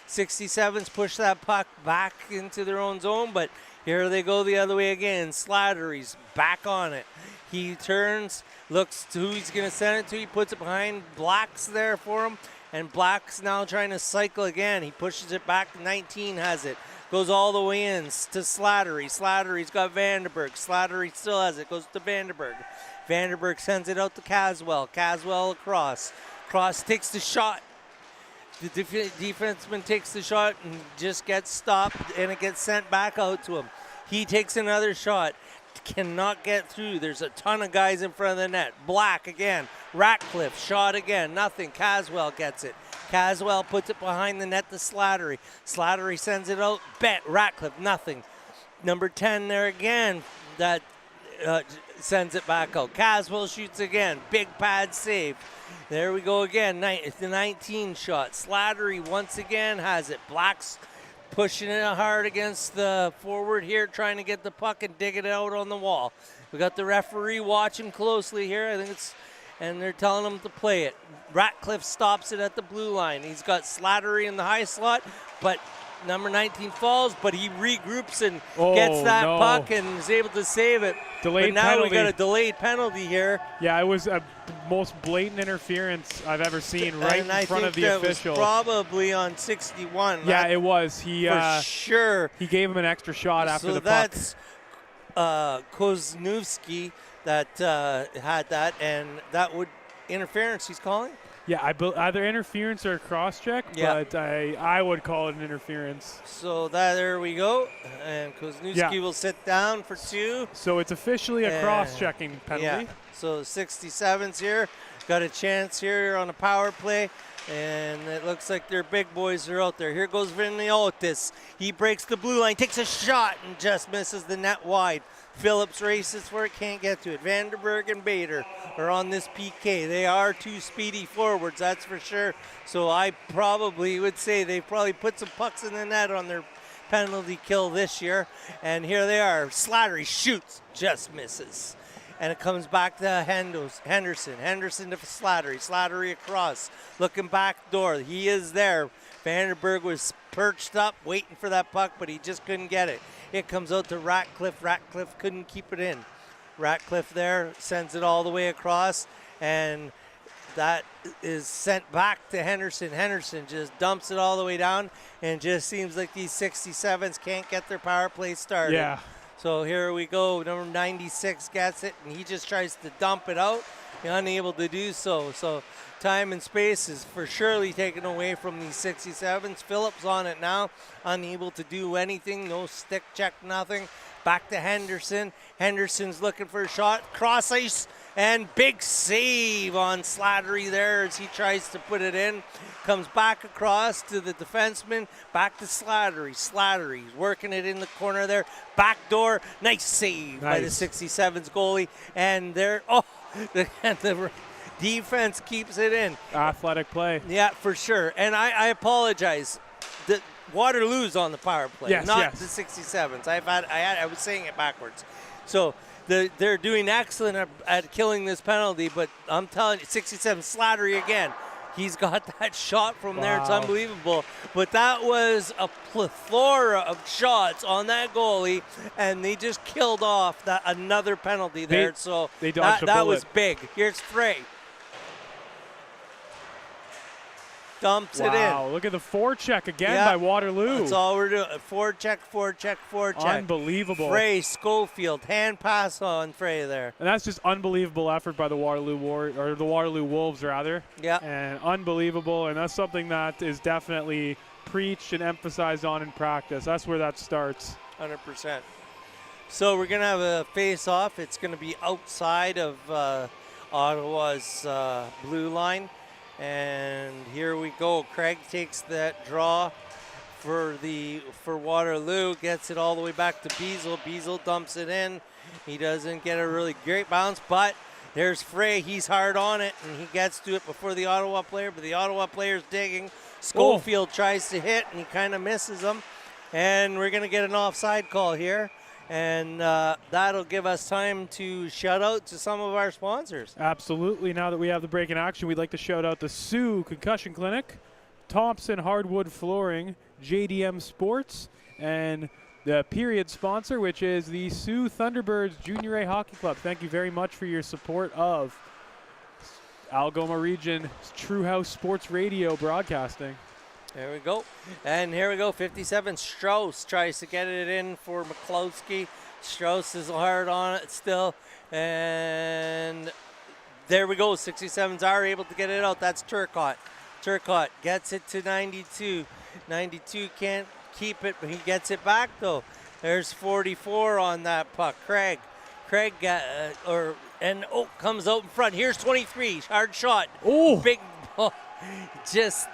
67s push that puck back into their own zone, but here they go the other way again. Slattery's back on it. He turns, looks to who he's going to send it to. He puts it behind. Black's there for him, and Black's now trying to cycle again. He pushes it back. 19 has it. Goes all the way in to Slattery. Slattery's got Vandenberg. Slattery still has it. Goes to Vandenberg. Vandenberg sends it out to Caswell. Caswell across. Cross takes the shot. The defenseman takes the shot and just gets stopped, and it gets sent back out to him. He takes another shot. Cannot get through. There's a ton of guys in front of the net. Black again. Ratcliffe shot again. Nothing. Caswell gets it. Caswell puts it behind the net to Slattery. Slattery sends it out. Ratcliffe, nothing. Number 10 there again. That sends it back out. Caswell shoots again. Big pad save. There we go again. The 19 shot. Slattery once again has it. Black's pushing it hard against the forward here, trying to get the puck and dig it out on the wall. We got the referee watching closely here. I think it's, and they're telling him to play it. Ratcliffe stops it at the blue line. He's got Slattery in the high slot, but number 19 falls, but he regroups and gets that puck and is able to save it. Delayed but now penalty. we got a delayed penalty here. Yeah, it was the most blatant interference I've ever seen right in front of the official. Was probably on 61. Yeah, it was. He for sure. He gave him an extra shot after the puck. So that's Kozniewski that had that, and that would interference he's calling? Yeah, either interference or cross-check, but I would call it an interference. So there we go, and Kozniewski will sit down for 2. So it's officially a cross-checking penalty. Yeah, so 67's here, got a chance here on a power play, and it looks like their big boys are out there. Here goes Viniotis. He breaks the blue line, takes a shot, and just misses the net wide. Phillips races for it, can't get to it. Vandenberg and Bader are on this PK. They are 2 speedy forwards, that's for sure. So I probably would say they probably put some pucks in the net on their penalty kill this year. And here they are. Slattery shoots, just misses. And it comes back to Henderson. Henderson to Slattery. Slattery across, looking back door. He is there. Vandenberg was perched up, waiting for that puck, but he just couldn't get it. It comes out to Ratcliffe. Ratcliffe couldn't keep it in. Ratcliffe there sends it all the way across, and that is sent back to Henderson. Henderson just dumps it all the way down, and just seems like these 67s can't get their power play started. Yeah. So here we go. Number 96 gets it, and he just tries to dump it out. He's unable to do so. So time and space is for surely taken away from these 67s. Phillips on it now, unable to do anything. No stick check, nothing. Back to Henderson. Henderson's looking for a shot. Cross ice, and big save on Slattery there as he tries to put it in. Comes back across to the defenseman. Back to Slattery. Slattery's working it in the corner there. Back door. Nice save by the 67's goalie. And there, the defense keeps it in. Athletic play. Yeah, for sure. And I apologize. The Waterloo's on the power play, not the 67s. I was saying it backwards. So they're doing excellent at killing this penalty, but I'm telling you, 67 Slattery again. He's got that shot from there. It's unbelievable. But that was a plethora of shots on that goalie, and they just killed off another penalty there. They dodged a bullet. That was big. Here's Frey. Dumps it in. Wow, look at the forecheck again by Waterloo. That's all we're doing. Forecheck. Unbelievable. Frey, Schofield, hand pass on Frey there. And that's just unbelievable effort by the Waterloo Wolves rather. Yeah. And unbelievable, and that's something that is definitely preached and emphasized on in practice. That's where that starts. 100%. So we're going to have a face-off. It's going to be outside of Ottawa's blue line. And here we go. Craig takes that draw for Waterloo, gets it all the way back to Beazle. Beazle dumps it in. He doesn't get a really great bounce, but there's Frey. He's hard on it, and he gets to it before the Ottawa player, but the Ottawa player's digging. Schofield tries to hit, and he kind of misses him. And we're going to get an offside call here. And that'll give us time to shout out to some of our sponsors. Absolutely. Now that we have the break in action, we'd like to shout out the Sioux Concussion Clinic, Thompson Hardwood Flooring, JDM Sports, and the period sponsor, which is the Sioux Thunderbirds Junior A Hockey Club. Thank you very much for your support of Algoma Region True House Sports Radio Broadcasting. There we go. And here we go. 57 Strauss tries to get it in for McCloskey. Strauss is hard on it still. And there we go. 67s are able to get it out. That's Turcotte. Turcotte gets it to 92. 92 can't keep it, but he gets it back though. There's 44 on that puck. Craig comes out in front. Here's 23. Hard shot. Oh, big ball.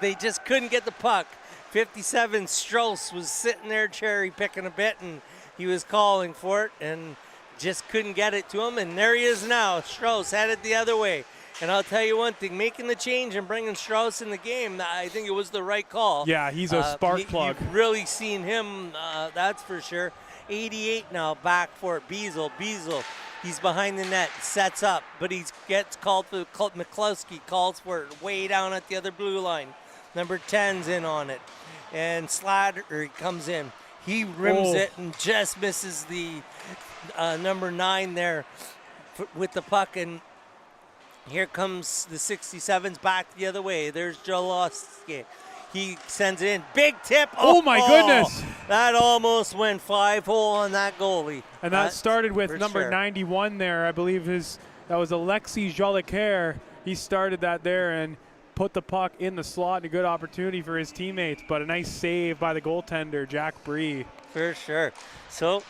They just couldn't get the puck. 57 Strauss was sitting there cherry picking a bit, and he was calling for it and just couldn't get it to him. And there he is now. Strauss headed the other way. And I'll tell you one thing, making the change and bringing Strauss in the game, I think it was the right call. Yeah, he's a spark plug. You've really seen him, that's for sure. 88 now, back for it. Beazle. He's behind the net, sets up, but he gets called for McCluskey, calls for it way down at the other blue line. Number 10's in on it. And Slattery comes in. He rims it and just misses the number 9 there with the puck. And here comes the 67s back the other way. There's Joloski. He sends it in. Big tip. Oh my goodness. That almost went 5-hole on that goalie. And that started with number 91 there. I believe that was Alexis Jolicoeur. He started that there and put the puck in the slot. A good opportunity for his teammates, but a nice save by the goaltender, Jack Bree. For sure. So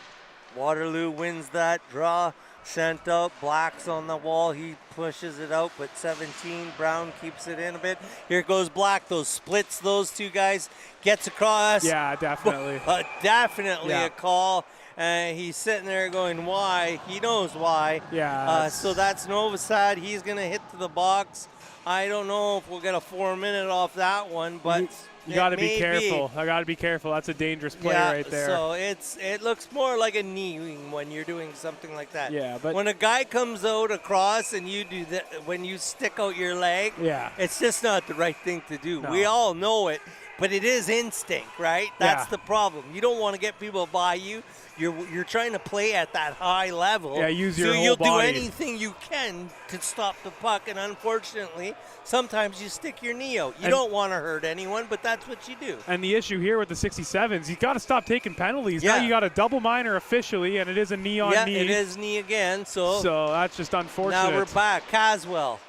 Waterloo wins that draw. Sent out. Black's on the wall. He pushes it out, but 17. Brown keeps it in a bit. Here goes Black, though. Splits those two guys. Gets across. Yeah, definitely. Definitely a call. He's sitting there going, why? He knows why. Yeah. So that's Novosad. He's going to hit to the box. I don't know if we'll get a 4-minute off that one, but you got to be careful. I got to be careful. That's a dangerous play right there. So it looks more like a kneeing when you're doing something like that. Yeah, but when a guy comes out across and you do that, when you stick out your leg, it's just not the right thing to do. No. We all know it, But it is instinct, right? That's the problem. You don't want to get people by you. You're trying to play at that high level. Yeah, use your so whole you'll body. do anything you can to stop the puck, and unfortunately, sometimes you stick your knee out. You don't want to hurt anyone, but that's what you do. And the issue here with the 67s, you got to stop taking penalties. Yeah. Now you got a double minor officially, and it is a knee on knee. Yeah, it is knee again. So that's just unfortunate. now we're back. Caswell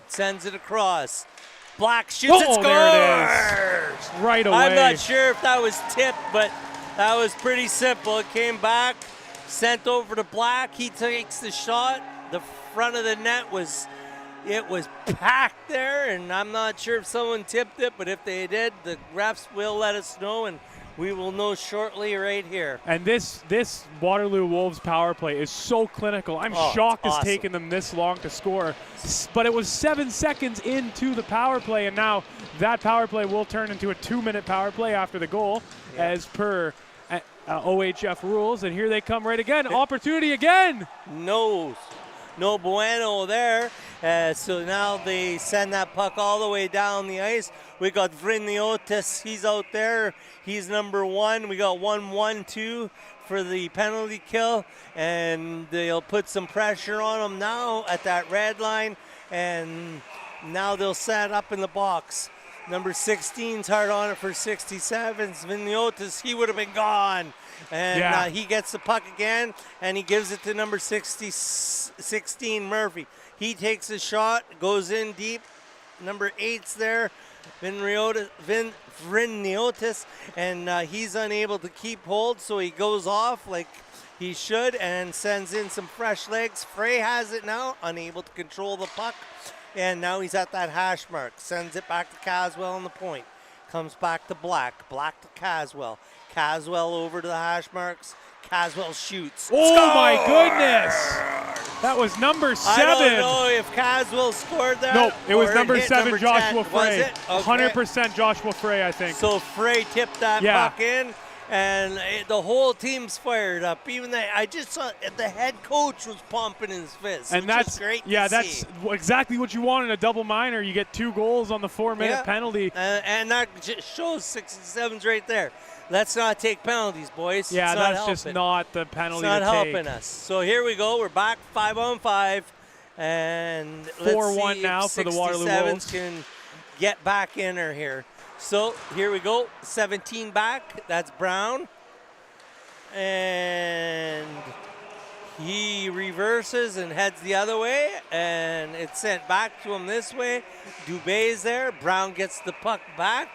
sends it across. Black shoots and scores! There it is. Right away. I'm not sure if that was tipped, but that was pretty simple. It came back, sent over to Black. He takes the shot. The front of the net was packed there, and I'm not sure if someone tipped it, but if they did, the refs will let us know, and we will know shortly right here. And this Waterloo Wolves power play is so clinical. I'm shocked it's taken them this long to score. But it was 7 seconds into the power play, and now that power play will turn into a 2-minute power play after the goal, as per OHF rules. And here they come right again. Opportunity again. No bueno there. So now they send that puck all the way down the ice. We got Vriniotis. He's out there. He's number 1. We got 1-1-2 for the penalty kill. And they'll put some pressure on him now at that red line. And now they'll set up in the box. Number 16's hard on it for 67's. Vriniotis, he would have been gone. And he gets the puck again, and he gives it to number 16, Murphy. He takes a shot, goes in deep. Number 8's there, Vriniotis, and he's unable to keep hold, so he goes off like he should and sends in some fresh legs. Frey has it now, unable to control the puck, and now he's at that hash mark. Sends it back to Caswell on the point. Comes back to Black. Black to Caswell. Caswell over to the hash marks. Caswell shoots. Oh, Score! my goodness. That was number 7. I don't know if Caswell scored that. Nope, it was number 7, number Joshua 10. Frey. Was it? Okay. 100% Joshua Frey, I think. So Frey tipped that puck in, and the whole team's fired up. Even I just saw the head coach was pumping his fist. And that's great. That's exactly what you want in a double minor. You get 2 goals on the 4-minute penalty. And that just shows 67's right there. Let's not take penalties, boys. Yeah, that's just not the penalty to take. It's not take. helping us. So here we go. We're back 5-on-5. And 4-1 now for the Waterloo Wolves. Can get back in her here. So here we go. 17 back. That's Brown. And he reverses and heads the other way. And it's sent back to him this way. Dubé's there. Brown gets the puck back.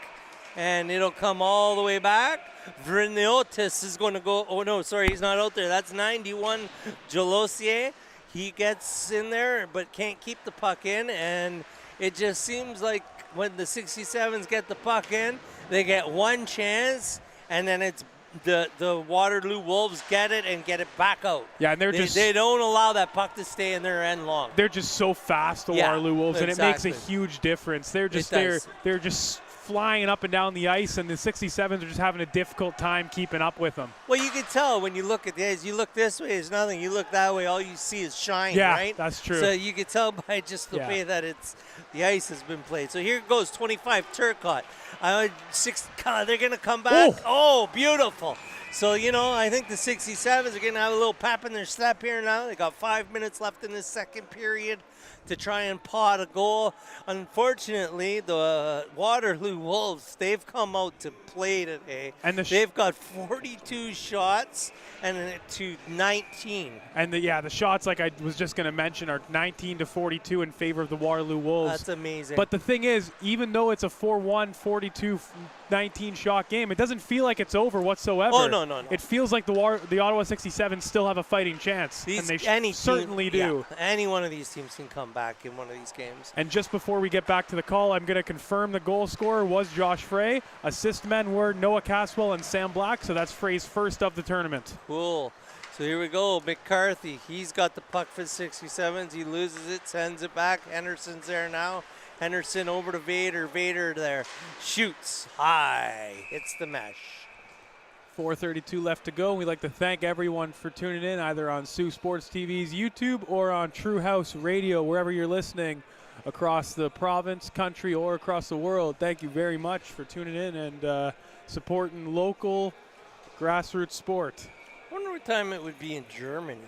And it'll come all the way back. Vriniotis is going to go. Oh, no, sorry, he's not out there. That's 91, Jolosier. He gets in there but can't keep the puck in. And it just seems like when the 67s get the puck in, they get one chance. And then it's the Waterloo Wolves get it and get it back out. Yeah, and they don't allow that puck to stay in their end long. They're just so fast, the Waterloo Wolves, and it makes a huge difference. They're just flying up and down the ice, and the 67s are just having a difficult time keeping up with them. Well, you can tell when you look at the ice. You look this way, it's nothing. You look that way, all you see is shine, right? Yeah, that's true. So you can tell by just the way that the ice has been played. So here goes 25, Turcotte. They're going to come back. Oh, beautiful. So, I think the 67s are going to have a little pep in their step here now. They got 5 minutes left in the second period to try and pot a goal. Unfortunately, the Waterloo Wolves, they've come out to play today. And they've got 42 shots and to 19. And the shots, like I was just going to mention, are 19 to 42 in favor of the Waterloo Wolves. That's amazing. But the thing is, even though it's a 4-1, 42-19 shot game, it doesn't feel like it's over whatsoever. Oh, no. It feels like the Ottawa 67s still have a fighting chance, and they certainly do. Yeah, any one of these teams can come back in one of these games. And just before we get back to the call, I'm going to confirm the goal scorer was Josh Frey. Assist men were Noah Caswell and Sam Black, so that's Frey's first of the tournament. Cool. So here we go. McCarthy, he's got the puck for the 67s. He loses it, sends it back. Henderson's there now. Henderson over to Vader. Vader there. Shoots high. Hits the mesh. 4:32 left to go. We'd like to thank everyone for tuning in, either on Sioux Sports TV's YouTube or on True House Radio, wherever you're listening. across the province, country, or across the world, thank you very much for tuning in and supporting local grassroots sport. I wonder what time it would be in Germany.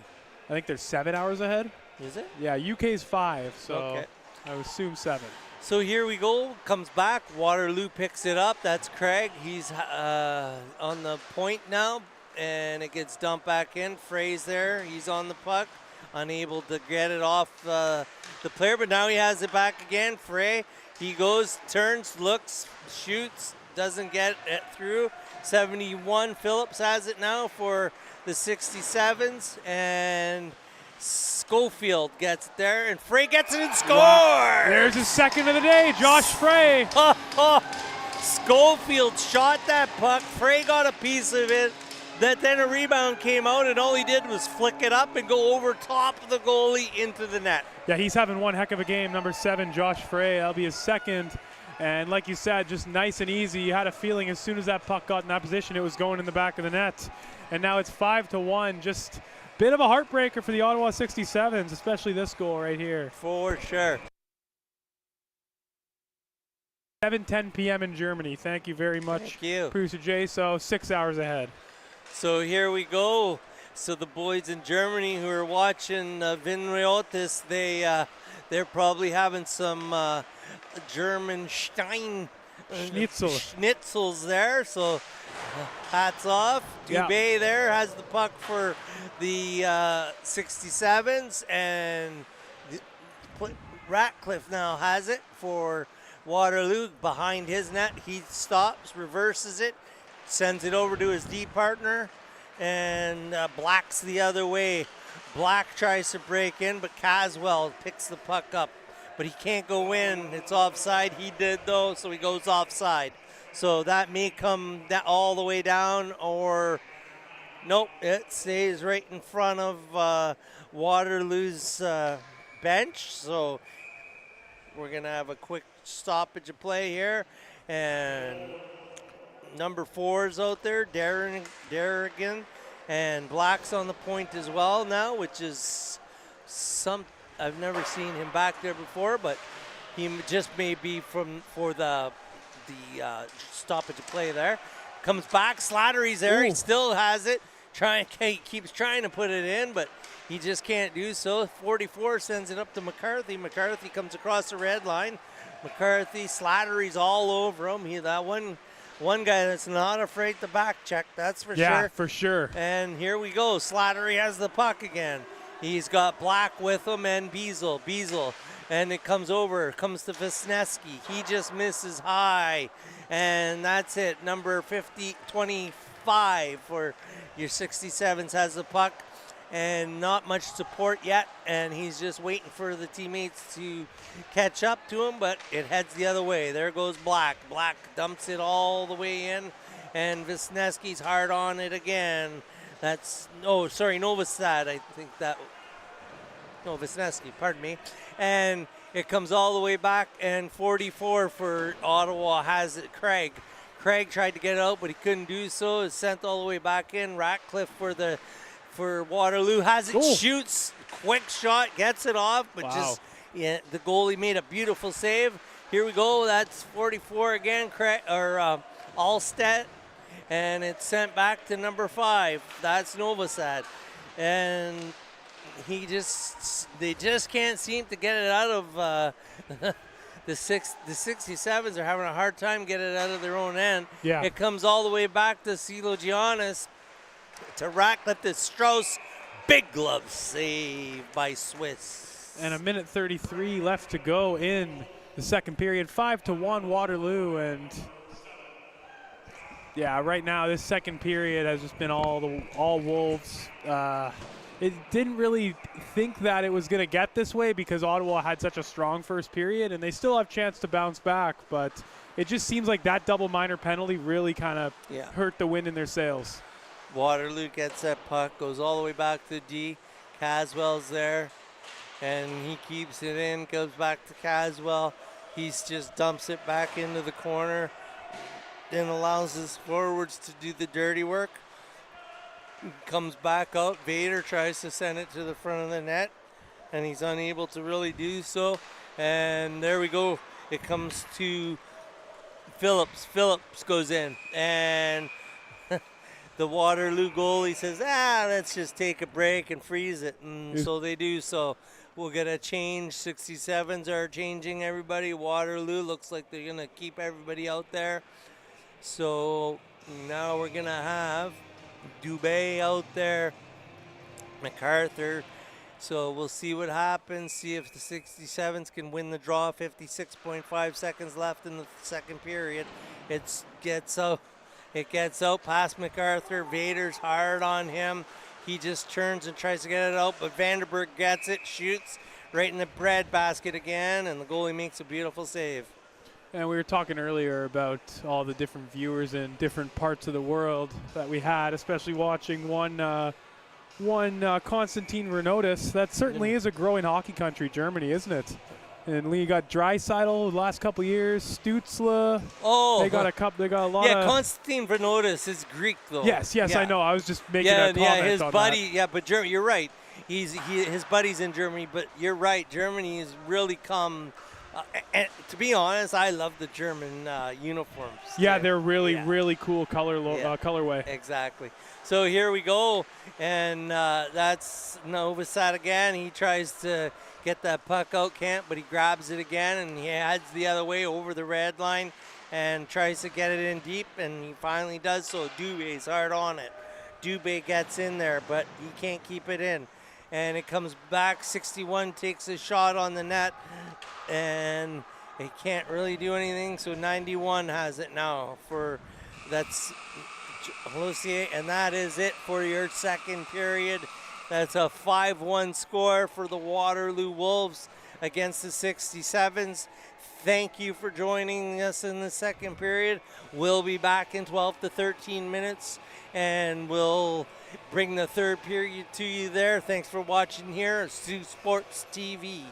I think they're 7 hours ahead. Is it? Yeah, UK's 5, so okay. I would assume 7. So here we go, comes back, Waterloo picks it up, that's Craig, he's on the point now, and it gets dumped back in, Frey's there, he's on the puck, unable to get it off the player, but now he has it back again, Frey, he goes, turns, looks, shoots, doesn't get it through, 71, Phillips has it now for the 67's, and Schofield gets it there, and Frey gets it and scores! Wow. There's his second of the day, Josh Frey. Schofield shot that puck. Frey got a piece of it. Then a rebound came out, and all he did was flick it up and go over top of the goalie into the net. Yeah, he's having one heck of a game. Number 7, Josh Frey. That'll be his second. And like you said, just nice and easy. You had a feeling as soon as that puck got in that position, it was going in the back of the net. And now it's 5-1. Just bit of a heartbreaker for the Ottawa 67's, especially this goal right here. For sure. 7:10 p.m. in Germany. Thank you very much, Thank you. Producer Jay. So 6 hours ahead. So here we go. So the boys in Germany who are watching Vinriotis, they're probably having some German schnitzels there. So hats off. Dubé there has the puck for the 67's, and Ratcliffe now has it for Waterloo behind his net. He stops, reverses it, sends it over to his D partner, and Black's the other way. Black tries to break in, but Caswell picks the puck up, but he can't go in. It's offside. He did though, so he goes offside. So that may come all the way down, or nope, it stays right in front of Waterloo's bench. So we're going to have a quick stoppage of play here. And number 4 is out there, Darrigan, and Black's on the point as well now, which is I've never seen him back there before, but he just may be for the stoppage of play there. Comes back, Slattery's there. Ooh. He still has it. He keeps trying to put it in, but he just can't do so. 44 sends it up to McCarthy. McCarthy comes across the red line. McCarthy, Slattery's all over him. That one guy that's not afraid to back check, that's for sure. Yeah, for sure. And here we go. Slattery has the puck again. He's got Black with him and Beazle. And it comes to Wisniewski. He just misses high. And that's it. Number 25 for your 67's has the puck. And not much support yet. And he's just waiting for the teammates to catch up to him. But it heads the other way. There goes Black. Black dumps it all the way in. And Wisniewski's hard on it again. Novosad, I think that. No, Wisniewski, pardon me. And it comes all the way back, and 44 for Ottawa has it. Craig tried to get it out, but he couldn't do so. It's sent all the way back in. Ratcliffe for Waterloo has it. Ooh. Shoots, quick shot, gets it off, but the goalie made a beautiful save. Here we go. That's 44 again, Allstedt, and it's sent back to number 5. That's Novosad, and they just can't seem to get it out of the 67's are having a hard time getting it out of their own end. Yeah. It comes all the way back to Silogiannis, to Ratcliffe, to Strauss. Big glove save by Swiss. And 1:33 left to go in the second period. 5-1 Waterloo. And yeah, right now this second period has just been all Wolves. It didn't really think that it was going to get this way because Ottawa had such a strong first period, and they still have a chance to bounce back, but it just seems like that double minor penalty really kind of hurt the wind in their sails. Waterloo gets that puck, goes all the way back to D. Caswell's there, and he keeps it in, goes back to Caswell. He just dumps it back into the corner, then allows his forwards to do the dirty work. Comes back out. Vader tries to send it to the front of the net, and he's unable to really do so. And there we go. It comes to Phillips. Phillips goes in, and the Waterloo goalie says, let's just take a break and freeze it. And so they do. So we'll get a change. 67s are changing everybody. Waterloo looks like they're going to keep everybody out there. So now we're going to have Dubé out there, MacArthur. So we'll see what happens, see if the 67s can win the draw. 56.5 seconds left in the second period. It gets out past MacArthur. Vader's hard on him. He just turns and tries to get it out, but Vandenberg gets it, shoots right in the bread basket again, and the goalie makes a beautiful save. And we were talking earlier about all the different viewers in different parts of the world that we had, especially watching one Constantine Renotis. That certainly is a growing hockey country, Germany, isn't it? And you got Draisaitl the last couple of years, Stützle. Oh, they got a lot. Yeah, Constantine Renotis is Greek though. Yes, yeah. I know. I was just making a comment his on buddy. that. Yeah, but Germany. You're right. His buddy's in Germany, but you're right. Germany has really come. And to be honest, I love the German uniforms. Yeah, they're really cool colorway. Exactly. So here we go, and that's Novosad again. He tries to get that puck out, can't, but he grabs it again, and he heads the other way over the red line and tries to get it in deep, and he finally does so. Dubé's hard on it. Dubé gets in there, but he can't keep it in. And it comes back. 61 takes a shot on the net, and he can't really do anything, so 91 has it now that's Holosier, and that is it for your second period. That's a 5-1 score for the Waterloo Wolves against the 67s. Thank you for joining us in the second period. We'll be back in 12 to 13 minutes, and we'll bring the third period to you there. Thanks for watching here at Sioux Sports TV.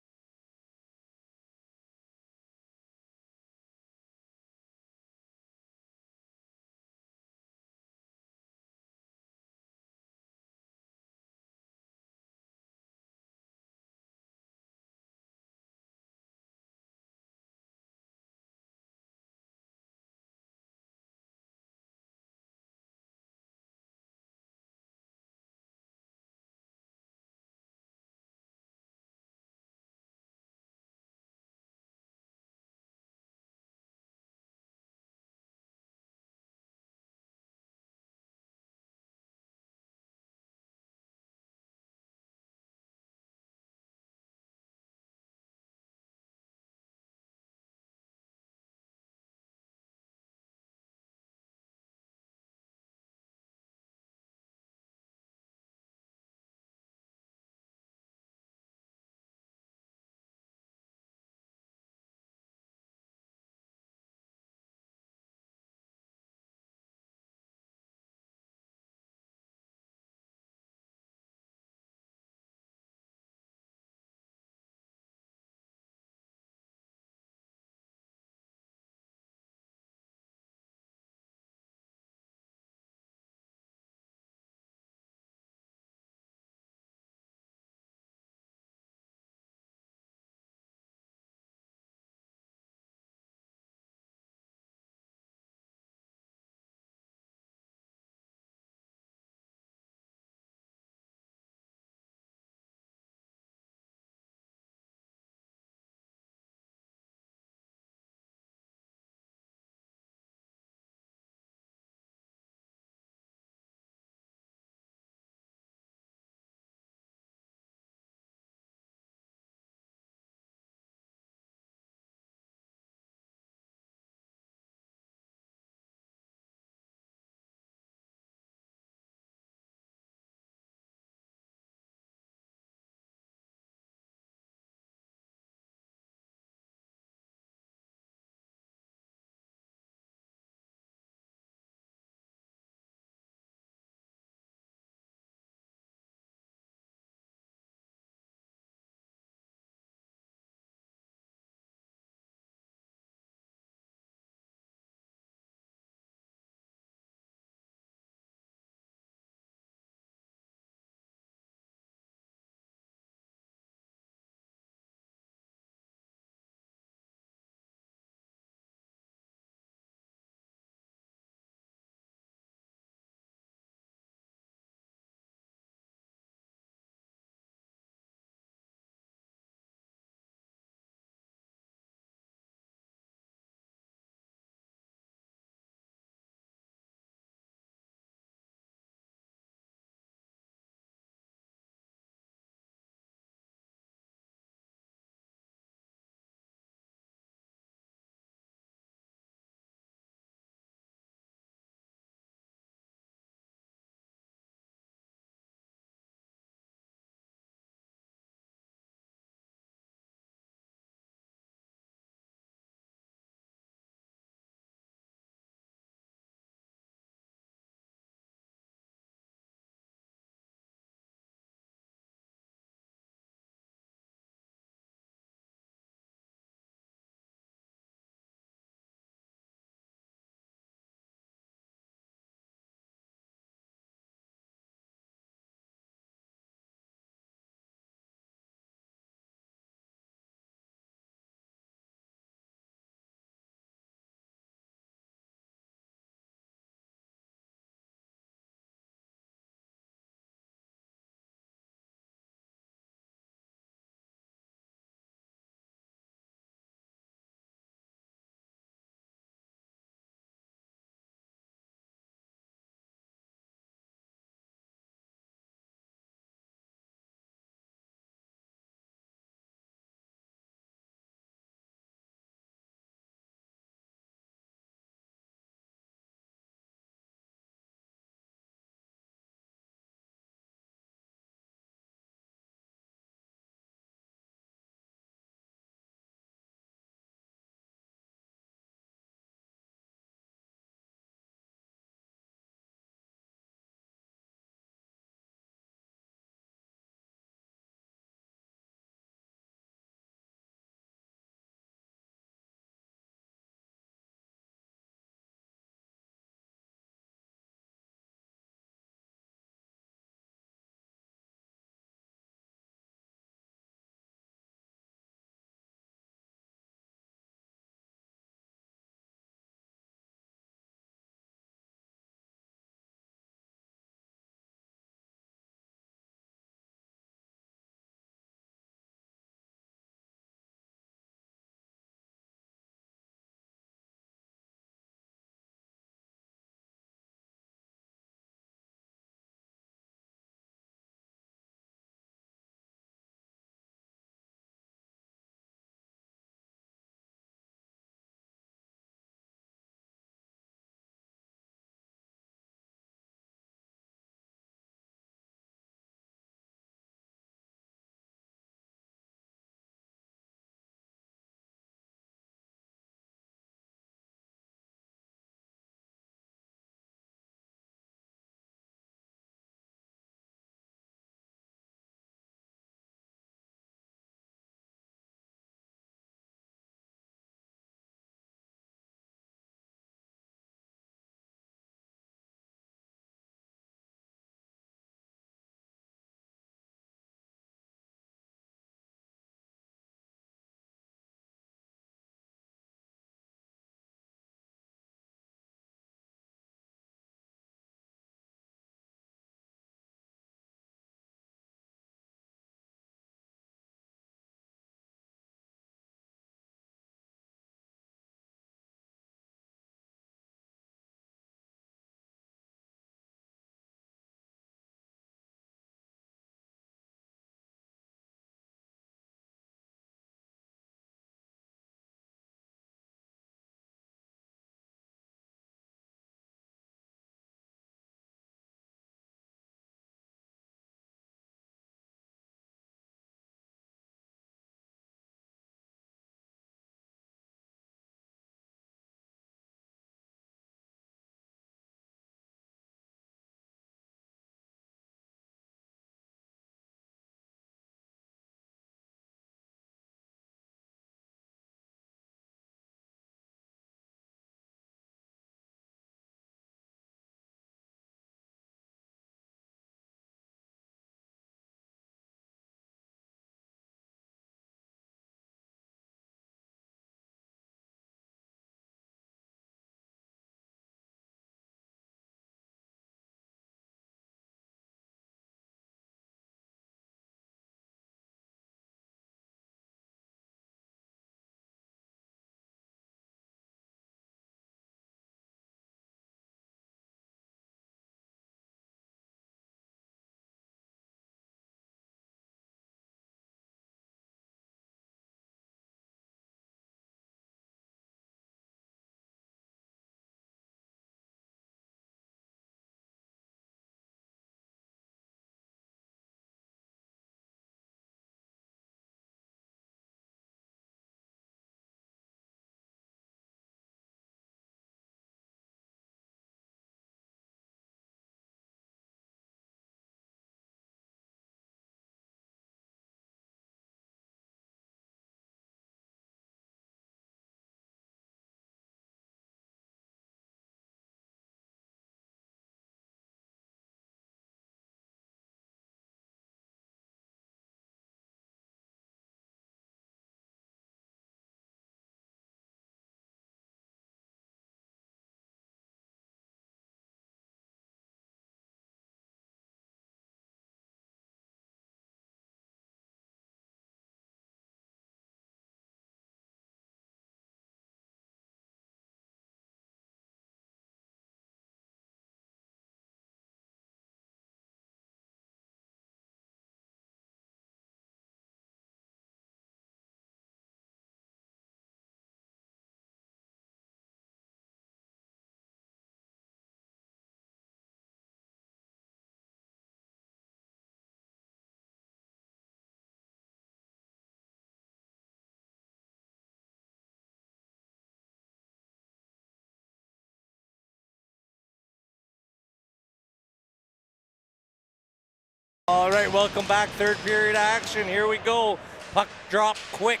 right, welcome back. Third period action. Here we go. Puck drop quick.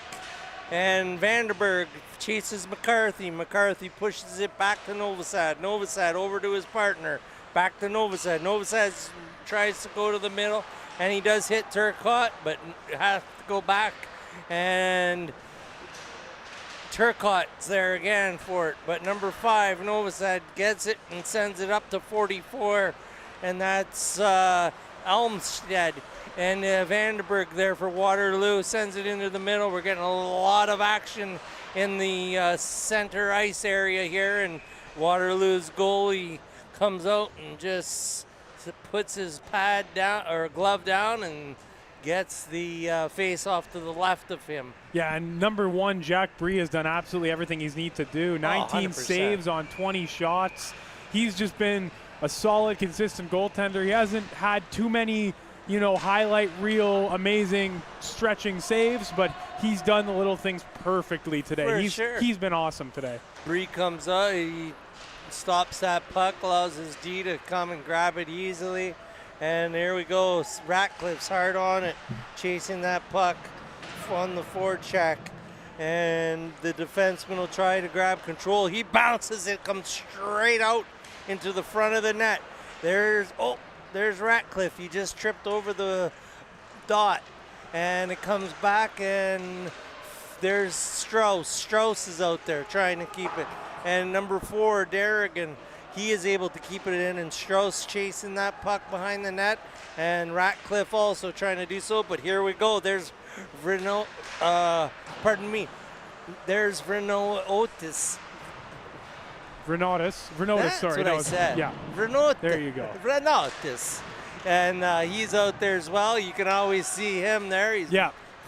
And Vandenberg chases McCarthy. McCarthy pushes it back to Novosad. Novosad over to his partner. Back to Novosad. Novosad tries to go to the middle, and he does hit Turcotte, but has to go back. And Turcotte's there again for it. But number 5, Novosad gets it and sends it up to 44. And that's Elmstead. And Vandenberg there for Waterloo sends it into the middle. We're getting a lot of action in the center ice area here, and Waterloo's goalie comes out and just puts his pad down or glove down and gets the face off to the left of him. Yeah, and number 1, Jack Brie, has done absolutely everything he's need to do. 19 saves on 20 shots. He's just been a solid, consistent goaltender. He hasn't had too many, highlight reel, amazing stretching saves, but he's done the little things perfectly today. He's been awesome today. Bree comes out, he stops that puck, allows his D to come and grab it easily. And there we go. Ratcliffe's hard on it, chasing that puck on the forecheck. And the defenseman will try to grab control. He bounces it, comes straight out into the front of the net. There's Ratcliffe. He just tripped over the dot. And it comes back, and there's Strauss. Strauss is out there trying to keep it. And number 4, Derrigan, he is able to keep it in, and Strauss chasing that puck behind the net, and Ratcliffe also trying to do so. But here we go. There's There's Vrinotis. Vrinotis, sorry. That's what I said. Yeah. Vrinotis. There you go. Vrinotis. And he's out there as well. You can always see him there. He's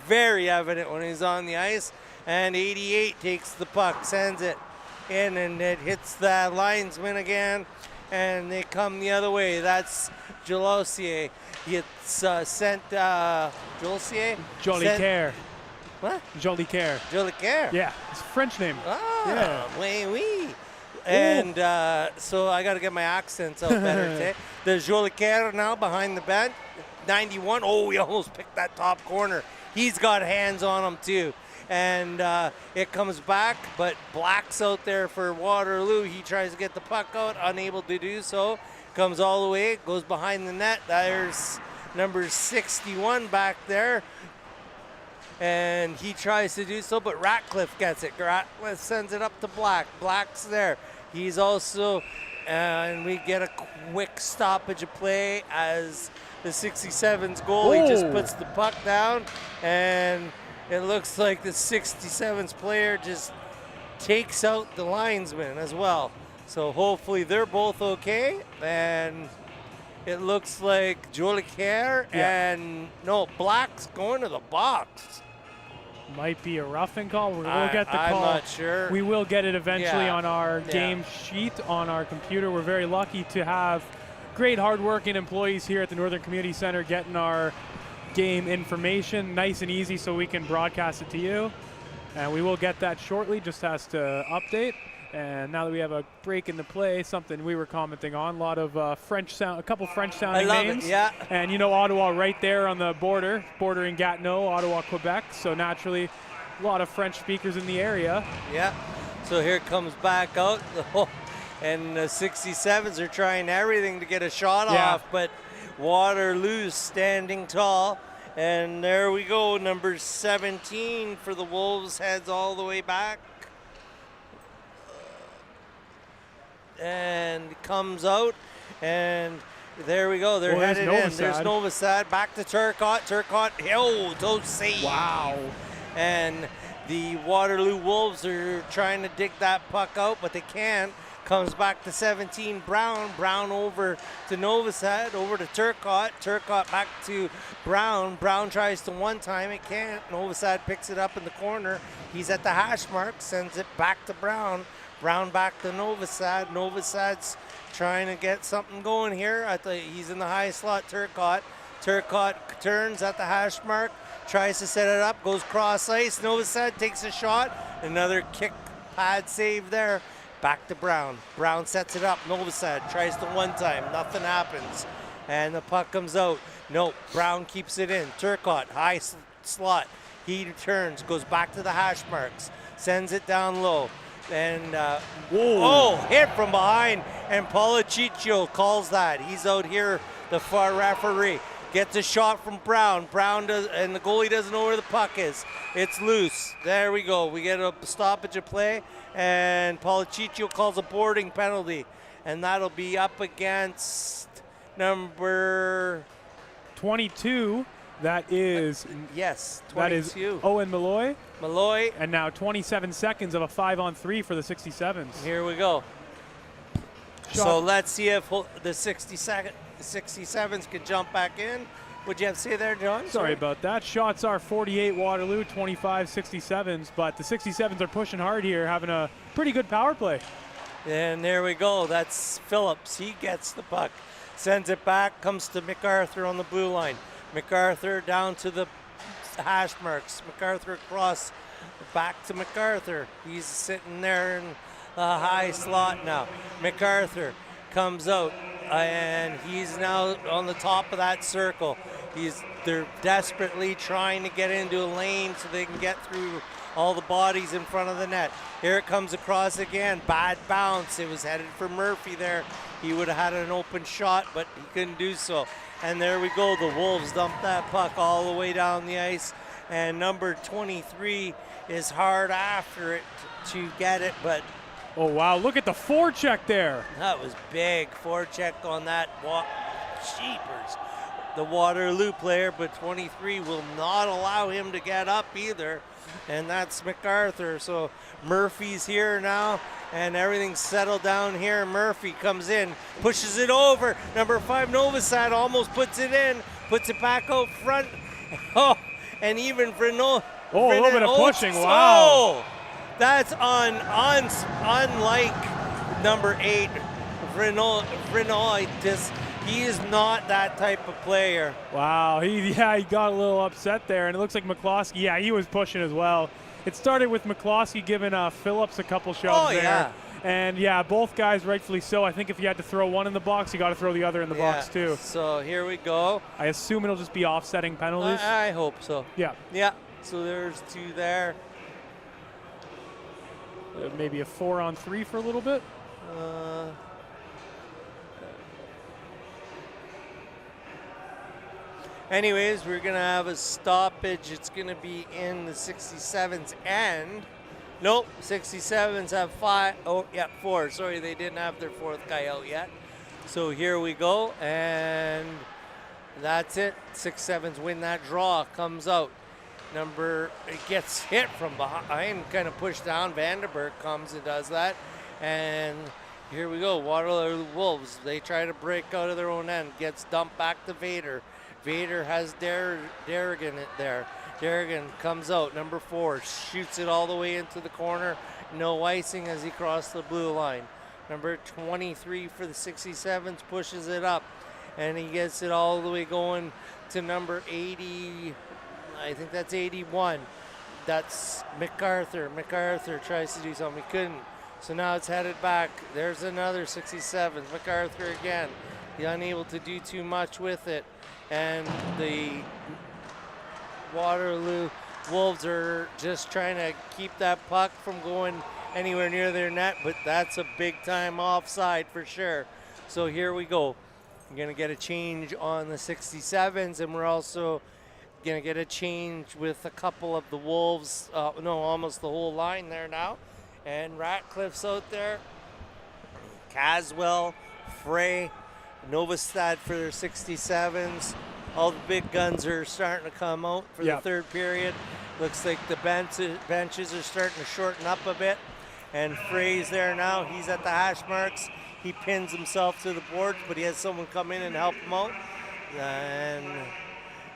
very evident when he's on the ice. And 88 takes the puck, sends it in, and it hits the linesman again. And they come the other way. That's Jolicoeur. It's sent Jolicoeur? Jolicoeur. What? Jolicoeur. Jolicoeur? Yeah, it's a French name. Ah, yeah. oui. And so I got to get my accents out better today. There's Jolicoeur now behind the bench. 91. Oh, we almost picked that top corner. He's got hands on him too. And it comes back, but Black's out there for Waterloo. He tries to get the puck out, unable to do so. Comes all the way, goes behind the net. There's number 61 back there. And he tries to do so, but Ratcliffe gets it. Ratcliffe sends it up to Black. Black's there. He's also, and we get a quick stoppage of play as the 67's goalie just puts the puck down, and it looks like the 67's player just takes out the linesman as well. So hopefully they're both okay, and it looks like Jolicoeur and Black's going to the box. Might be a roughing call. We'll get the call. I'm not sure. We will get it eventually on our game sheet on our computer. We're very lucky to have great hardworking employees here at the Northern Community Center getting our game information nice and easy so we can broadcast it to you. And we will get that shortly, just has to update. And now that we have a break in the play, something we were commenting on, a lot of a couple French sounding names. And Ottawa right there on the bordering Gatineau, Ottawa, Quebec. So naturally, a lot of French speakers in the area. Yeah, so here it comes back out. And the 67s are trying everything to get a shot off, but Waterloo's standing tall. And there we go, number 17 for the Wolves heads all the way back. And comes out, and there we go. They're headed in. There's Novosad. Back to Turcotte. Turcotte, those saves. Wow. And the Waterloo Wolves are trying to dig that puck out, but they can't. Comes back to 17, Brown. Brown over to Novosad, over to Turcotte. Turcotte back to Brown. Brown tries to one time, it can't. Novosad picks it up in the corner. He's at the hash mark, sends it back to Brown. Brown back to Novosad. Novosad's trying to get something going here. He's in the high slot, Turcotte. Turcotte turns at the hash mark, tries to set it up, goes cross ice. Novosad takes a shot. Another kick pad save there. Back to Brown. Brown sets it up. Novosad tries to one time. Nothing happens. and the puck comes out. No, Brown keeps it in. Turcotte, high slot. He turns, goes back to the hash marks, sends it down low. And, hit from behind, and Policiccio calls that. He's out here, the far referee. Gets a shot from Brown. Brown does, and the goalie doesn't know where the puck is. It's loose. There we go. We get a stoppage of play, and Policiccio calls a boarding penalty. And that'll be up against number 22. That is yes, 22. That is Owen Malloy. Malloy. And now 27 seconds of a 5-on-3 for the 67s. Here we go. Shot. So let's see if the 67s can jump back in. What'd you have to say there, John? Sorry about that. Shots are 48 Waterloo, 25 67s, but the 67s are pushing hard here, having a pretty good power play. And there we go. That's Phillips. He gets the puck. Sends it back, comes to MacArthur on the blue line. MacArthur down to the hash marks. MacArthur across, back to MacArthur. He's sitting there in the high slot now. MacArthur comes out, and he's now on the top of that circle. They're desperately trying to get into a lane so they can get through all the bodies in front of the net. Here it comes across again. Bad bounce. It was headed for Murphy there. He would have had an open shot, but he couldn't do so. And there we go. The Wolves dump that puck all the way down the ice. And number 23 is hard after it to get it, but oh, wow. Look at the forecheck there. that was big. Forecheck on that. Jeepers. The Waterloo player, but 23 will not allow him to get up either. And that's MacArthur. So Murphy's here now, and everything's settled down here. Murphy comes in, pushes it over. Number 5, Novosad almost puts it in, puts it back out front. Oh, and even Vrino. Oh, a little bit of pushing. Wow. Oh, that's unlike number 8, Vrino. He is not that type of player. Wow, he got a little upset there, and it looks like McCloskey, he was pushing as well. It started with McCloskey giving Phillips a couple shoves there. Yeah. And both guys rightfully so. I think if you had to throw one in the box, you got to throw the other in the box too. So here we go. I assume it'll just be offsetting penalties. I hope so. Yeah. Yeah, so there's 2 there. Maybe a 4-on-3 for a little bit. Anyways, we're going to have a stoppage. It's going to be in the 67's end. Nope, 67s have 5. Oh, yeah, 4. Sorry, they didn't have their 4th guy out yet. So here we go, and that's it. 67s win that draw, comes out. It gets hit from behind, kind of pushed down. Vandenberg comes and does that. And here we go, Waterloo Wolves. They try to break out of their own end. Gets dumped back to Vader. Vader has Derrigan there. Derrigan comes out, number 4, shoots it all the way into the corner. No icing as he crossed the blue line. Number 23 for the 67s pushes it up, and he gets it all the way going to number 80. I think that's 81. That's MacArthur. MacArthur tries to do something. He couldn't. So now it's headed back. There's another 67. MacArthur again. He's unable to do too much with it. And the Waterloo Wolves are just trying to keep that puck from going anywhere near their net, but that's a big time offside for sure. So here we go. We're going to get a change on the 67s, and we're also going to get a change with a couple of the Wolves, almost the whole line there now. And Ratcliffe's out there. Caswell, Frey, Novostad for their 67s. All the big guns are starting to come out for the third period. Looks like the benches are starting to shorten up a bit. And Frey's there now. He's at the hash marks. He pins himself to the boards, but he has someone come in and help him out. And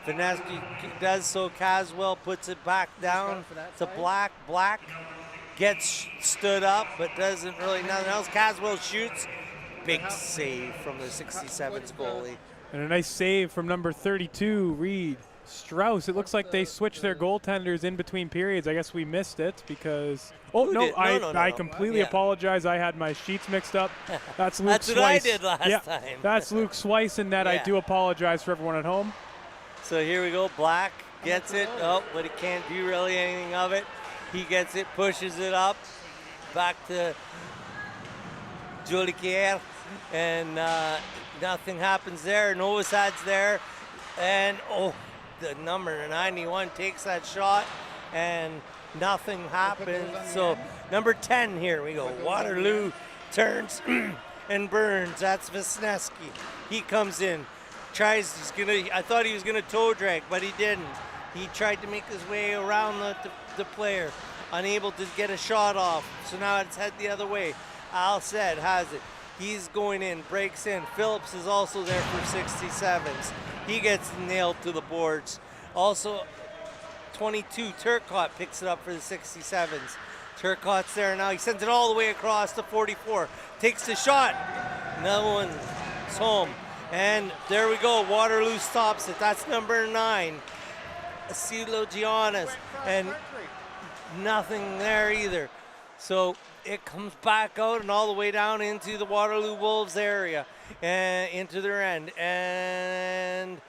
Vineski does so. Caswell puts it back down to Black. Black gets stood up, but doesn't really nothing else. Caswell shoots. Big save from the 67's goalie. And a nice save from number 32, Reed. Strauss, it looks like they switched their goaltenders in between periods. I guess we missed it because I completely apologize. I had my sheets mixed up. That's Luke That's Swice. what I did last time. That's Luke Swice in net. I do apologize for everyone at home. So here we go. Black gets it. Oh, but he can't do really anything of it. He gets it, pushes it up, back to Joliquier, and nothing happens there. Novosad's there, and the number 91 takes that shot, and nothing happens. So number 10 here we go. Waterloo turns and burns. That's Wisniewski. He comes in, I thought he was gonna toe drag, but he didn't. He tried to make his way around the player, unable to get a shot off. So now it's head the other way. Alced has it. He's going in, breaks in. Phillips is also there for 67's. He gets nailed to the boards. Also, 22, Turcotte picks it up for the 67's. Turcotte's there now. He sends it all the way across to 44. Takes the shot. Another one's home. And there we go. Waterloo stops it. That's number 9. Asilo Giannis. And nothing there either. So it comes back out and all the way down into the Waterloo Wolves area and into their end. And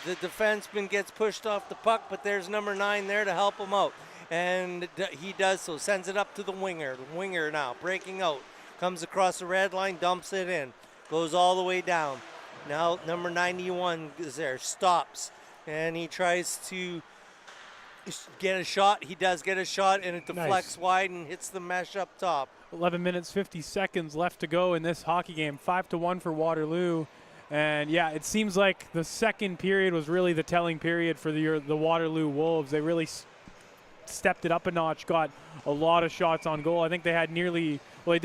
the defenseman gets pushed off the puck, but there's number 9 there to help him out. And he does so, sends it up to the winger. The winger now breaking out, comes across the red line, dumps it in, goes all the way down. Now number 91 is there, stops, and he tries to get a shot. He does get a shot, and it deflects wide and hits the mesh up top. 11 minutes, 50 seconds left to go in this hockey game. 5-1 for Waterloo. And yeah, it seems like the second period was really the telling period for the Waterloo Wolves. They really stepped it up a notch, got a lot of shots on goal. I think they had they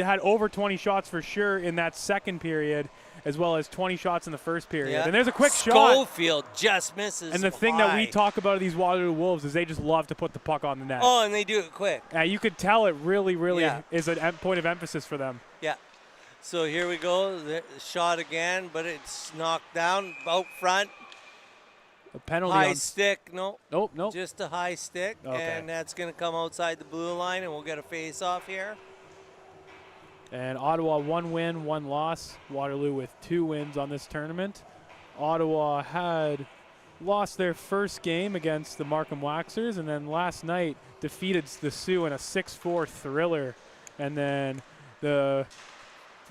had over 20 shots for sure in that second period, as well as 20 shots in the first period. Yeah. And there's a quick shot. Schofield just misses. And the thing that we talk about these Waterloo Wolves is they just love to put the puck on the net. Oh, and they do it quick. You could tell it really is a point of emphasis for them. Yeah. So here we go. The shot again, but it's knocked down out front. A penalty. High stick. No. Nope. Just a high stick. Okay. And that's going to come outside the blue line, and we'll get a face-off here. And Ottawa 1 win, 1 loss. Waterloo with 2 wins on this tournament. Ottawa had lost their first game against the Markham Waxers, and then last night defeated the Sioux in a 6-4 thriller. And then the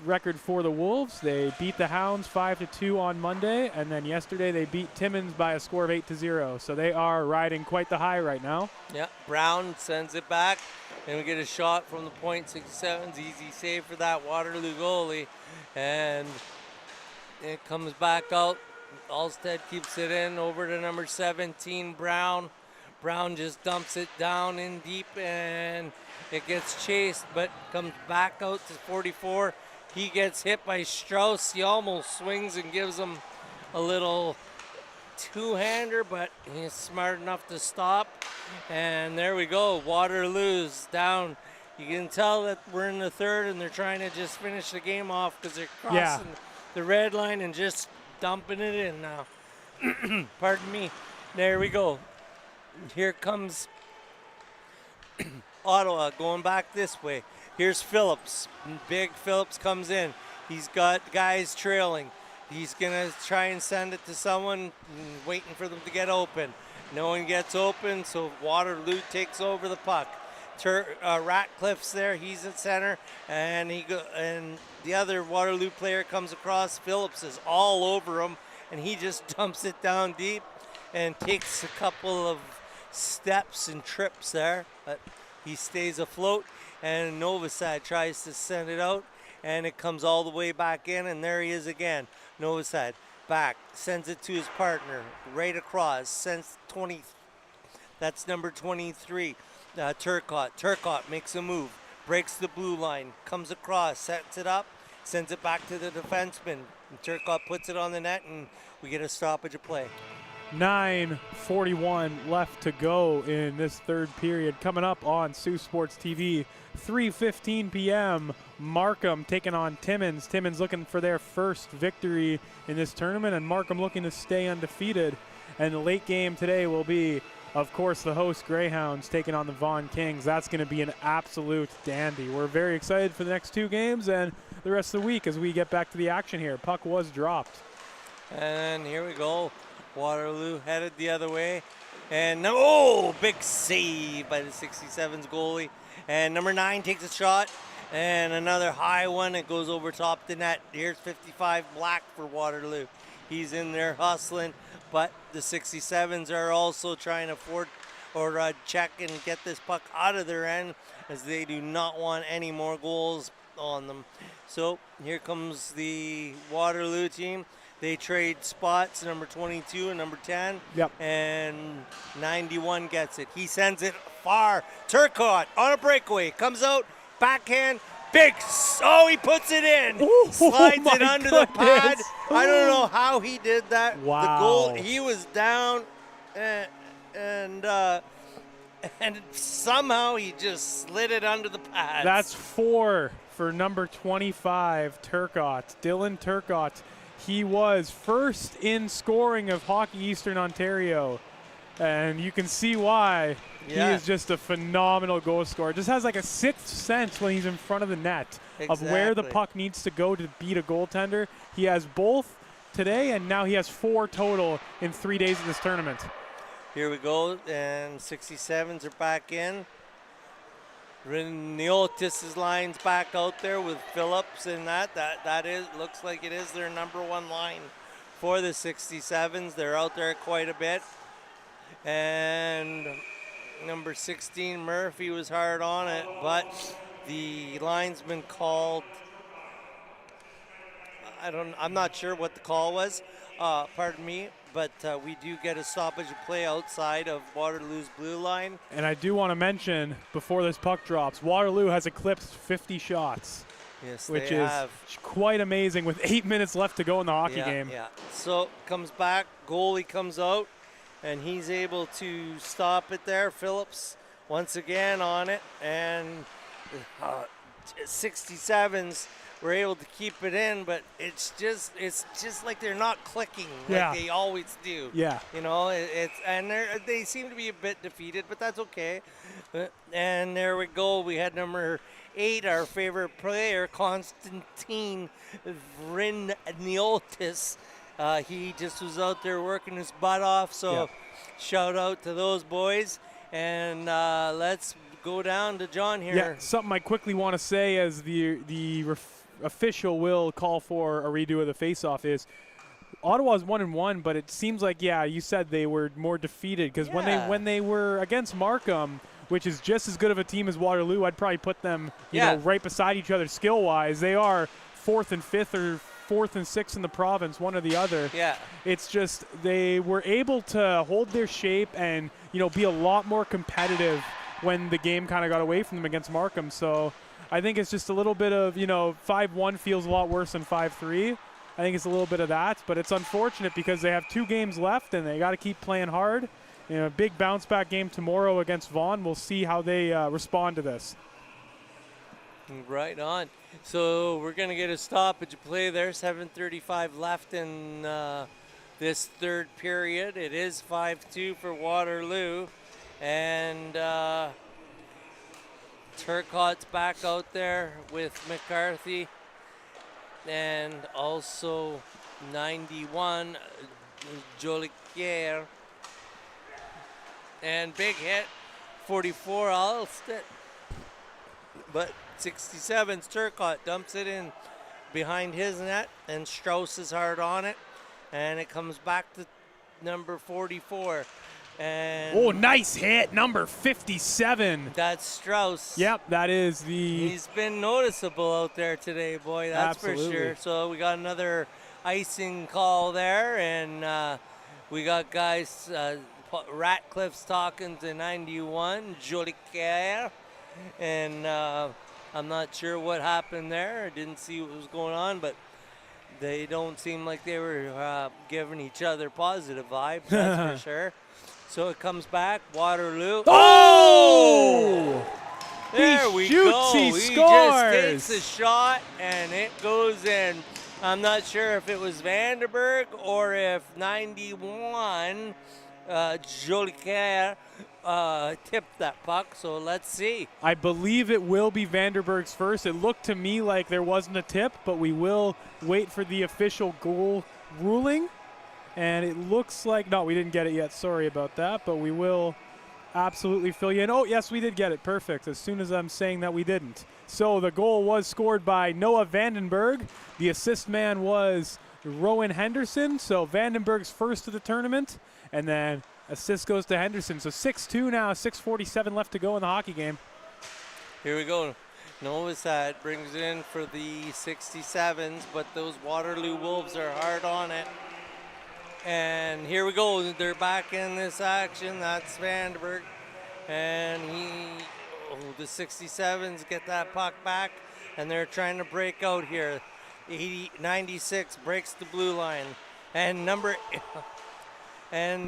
record for the Wolves, they beat the Hounds 5-2 on Monday, and then yesterday they beat Timmins by a score of 8-0. So they are riding quite the high right now. Yeah, Brown sends it back, and we get a shot from the point 67's. Easy save for that Waterloo goalie, and it comes back out. Alstead keeps it in over to number 17, Brown. Brown just dumps it down in deep, and it gets chased, but comes back out to 44. He gets hit by Strauss. He almost swings and gives him a little two-hander, but he's smart enough to stop. And there we go. Waterloo's down. You can tell that we're in the third, and they're trying to just finish the game off because they're crossing the red line and just dumping it in now. Pardon me. There we go. Here comes Ottawa going back this way. Here's Phillips. Big Phillips comes in. He's got guys trailing. He's going to try and send it to someone, waiting for them to get open. No one gets open, so Waterloo takes over the puck. Ratcliffe's there. He's at center, and the other Waterloo player comes across. Phillips is all over him, and he just dumps it down deep and takes a couple of steps and trips there, but he stays afloat. And Novosad tries to send it out, and it comes all the way back in, and there he is again. Novosad back, sends it to his partner, right across, sends 20, that's number 23, Turcotte. Turcotte makes a move, breaks the blue line, comes across, sets it up, sends it back to the defenseman. And Turcotte puts it on the net, and we get a stoppage of play. 9:41 left to go in this third period. Coming up on Sioux Sports TV, 3:15 p.m. Markham taking on Timmins. Timmins looking for their first victory in this tournament, and Markham looking to stay undefeated. And the late game today will be, of course, the host Greyhounds taking on the Vaughan Kings. That's going to be an absolute dandy. We're very excited for the next 2 games and the rest of the week as we get back to the action here. Puck was dropped. And here we go. Waterloo headed the other way. And oh, big save by the 67's goalie. And number 9 takes a shot. And another high one. It goes over top the net. Here's 55 Black for Waterloo. He's in there hustling. But the 67s are also trying to check and get this puck out of their end, as they do not want any more goals on them. So here comes the Waterloo team. They trade spots, number 22 and number 10. Yep. And 91 gets it. He sends it far. Turcotte on a breakaway. Comes out, backhand. He puts it in. Ooh, Slides it my under goodness. the pad. I don't know how he did that. Wow. The goal, he was down, and somehow he just slid it under the pads. That's 4 for number 25, Turcotte. Dylan Turcotte. He was first in scoring of Hockey Eastern Ontario, and you can see why. Yeah. He is just a phenomenal goal scorer. Just has like a sixth sense when he's in front of the net of where the Exactly. puck needs to go to beat a goaltender. He has both today, and now he has 4 total in 3 days of this tournament. Here we go, and 67s are back in. Neotis' line's back out there with Phillips, and that is looks like it is their number 1 line for the 67s. They're out there quite a bit, and number 16 Murphy was hard on it, but the linesman called. I'm not sure what the call was. Pardon me. But we do get a stoppage of play outside of Waterloo's blue line. And I do want to mention, before this puck drops, Waterloo has eclipsed 50 shots. Yes, which they is have. quite amazing with 8 minutes left to go in the hockey game. Yeah. So comes back, goalie comes out, and he's able to stop it there. Phillips once again on it, and 67s were able to keep it in, but it's just like they're not clicking like they always do. Yeah. You know, they seem to be a bit defeated, but that's okay. And there we go. We had number 8, our favorite player, Konstantin Vriniotis. He just was out there working his butt off, so shout out to those boys. And let's go down to John here. Yeah, something I quickly want to say as the official will call for a redo of the faceoff is Ottawa's 1-1, but it seems like, you said they were more defeated because when they were against Markham, which is just as good of a team as Waterloo, I'd probably put them you know, right beside each other skill-wise. They are 4th and 5th or 4th and 6th in the province, one or the other. Yeah. It's just they were able to hold their shape and, be a lot more competitive when the game kind of got away from them against Markham. So I think it's just a little bit of, 5-1 feels a lot worse than 5-3. I think it's a little bit of that, but it's unfortunate because they have 2 games left and they got to keep playing hard. Big bounce back game tomorrow against Vaughan. We'll see how they respond to this. Right on. So we're going to get a stoppage of play there. 7:35 left in this third period. It is 5-2 for Waterloo. And Turcotte's back out there with McCarthy. And also 91, Joliquier. And big hit, 44, Alston. But 67's Turcotte dumps it in behind his net, and Strauss is hard on it. And it comes back to number 44. And nice hit, number 57. that's Strauss. Yep, that is the... He's been noticeable out there today, boy, that's Absolutely. for sure. So we got another icing call there, and we got guys, Ratcliffe's talking to 91, Joliquier, and I'm not sure what happened there. I didn't see what was going on, but they don't seem like they were giving each other positive vibes, that's for sure. So it comes back, Waterloo. Oh! There He we shoots, go. he He scores. just takes a shot, and it goes in. I'm not sure if it was Vandenberg or if 91 Jolicoeur tipped that puck, so let's see. I believe it will be Vandenberg's first. It looked to me like there wasn't a tip, but we will wait for the official goal ruling. And it looks like, no, we didn't get it yet. Sorry about that, but we will absolutely fill you in. Oh, yes, we did get it. Perfect. As soon as I'm saying that we didn't. So the goal was scored by Noah Vandenberg. The assist man was Rowan Henderson. So Vandenberg's first of the tournament. And then assist goes to Henderson. So 6-2 now, 6:47 left to go in the hockey game. Here we go. Novosad brings it in for the 67s, but those Waterloo Wolves are hard on it. And here we go. They're back in this action. That's Vandenberg. And the 67s get that puck back, and they're trying to break out here. 96 breaks the blue line. And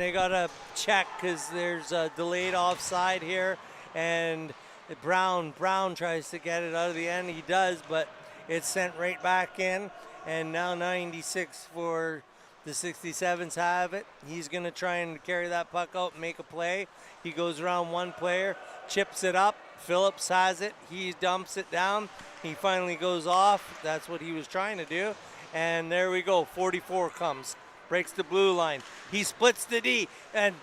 they got to check because there's a delayed offside here. And Brown tries to get it out of the end. He does, but it's sent right back in. And now 96 for the 67s have it. He's going to try and carry that puck out and make a play. He goes around one player, chips it up. Phillips has it. He dumps it down. He finally goes off. That's what he was trying to do. And there we go. 44 comes. Breaks the blue line. He splits the D and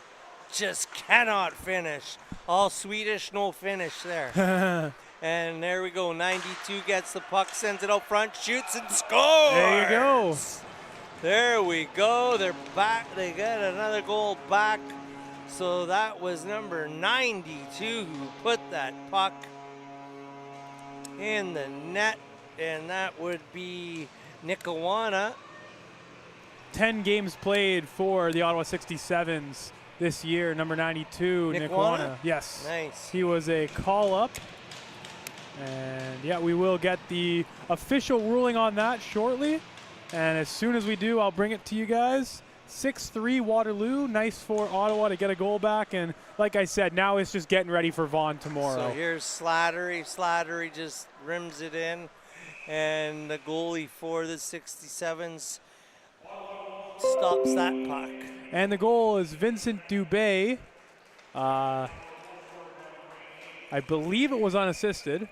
just cannot finish. All Swedish, no finish there. And there we go. 92 gets the puck, sends it out front, shoots and scores. There you go. There we go. They're back. They get another goal back. So that was number 92 who put that puck in the net. And that would be Nikawana. 10 games played for the Ottawa 67s this year. Number 92, Nikawana. Yes. Nice. He was a call-up. And, yeah, we will get the official ruling on that shortly. And as soon as we do, I'll bring it to you guys. 6-3 Waterloo. Nice for Ottawa to get a goal back. And like I said, now it's just getting ready for Vaughan tomorrow. So here's Slattery. Slattery just rims it in. And the goalie for the 67s stops that puck. And the goal is Vincent Dubé. I believe it was unassisted.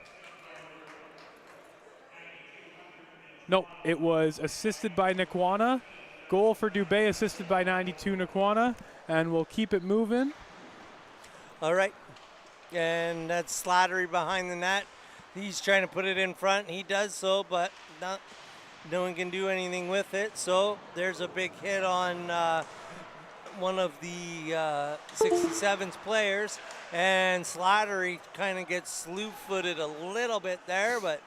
Nope, it was assisted by Nikawana. Goal for Dubé, assisted by 92 Nikawana. And we'll keep it moving. All right. And that's Slattery behind the net. He's trying to put it in front. He does so, but no one can do anything with it. So there's a big hit on one of the 67's players. And Slattery kind of gets slew-footed a little bit there, but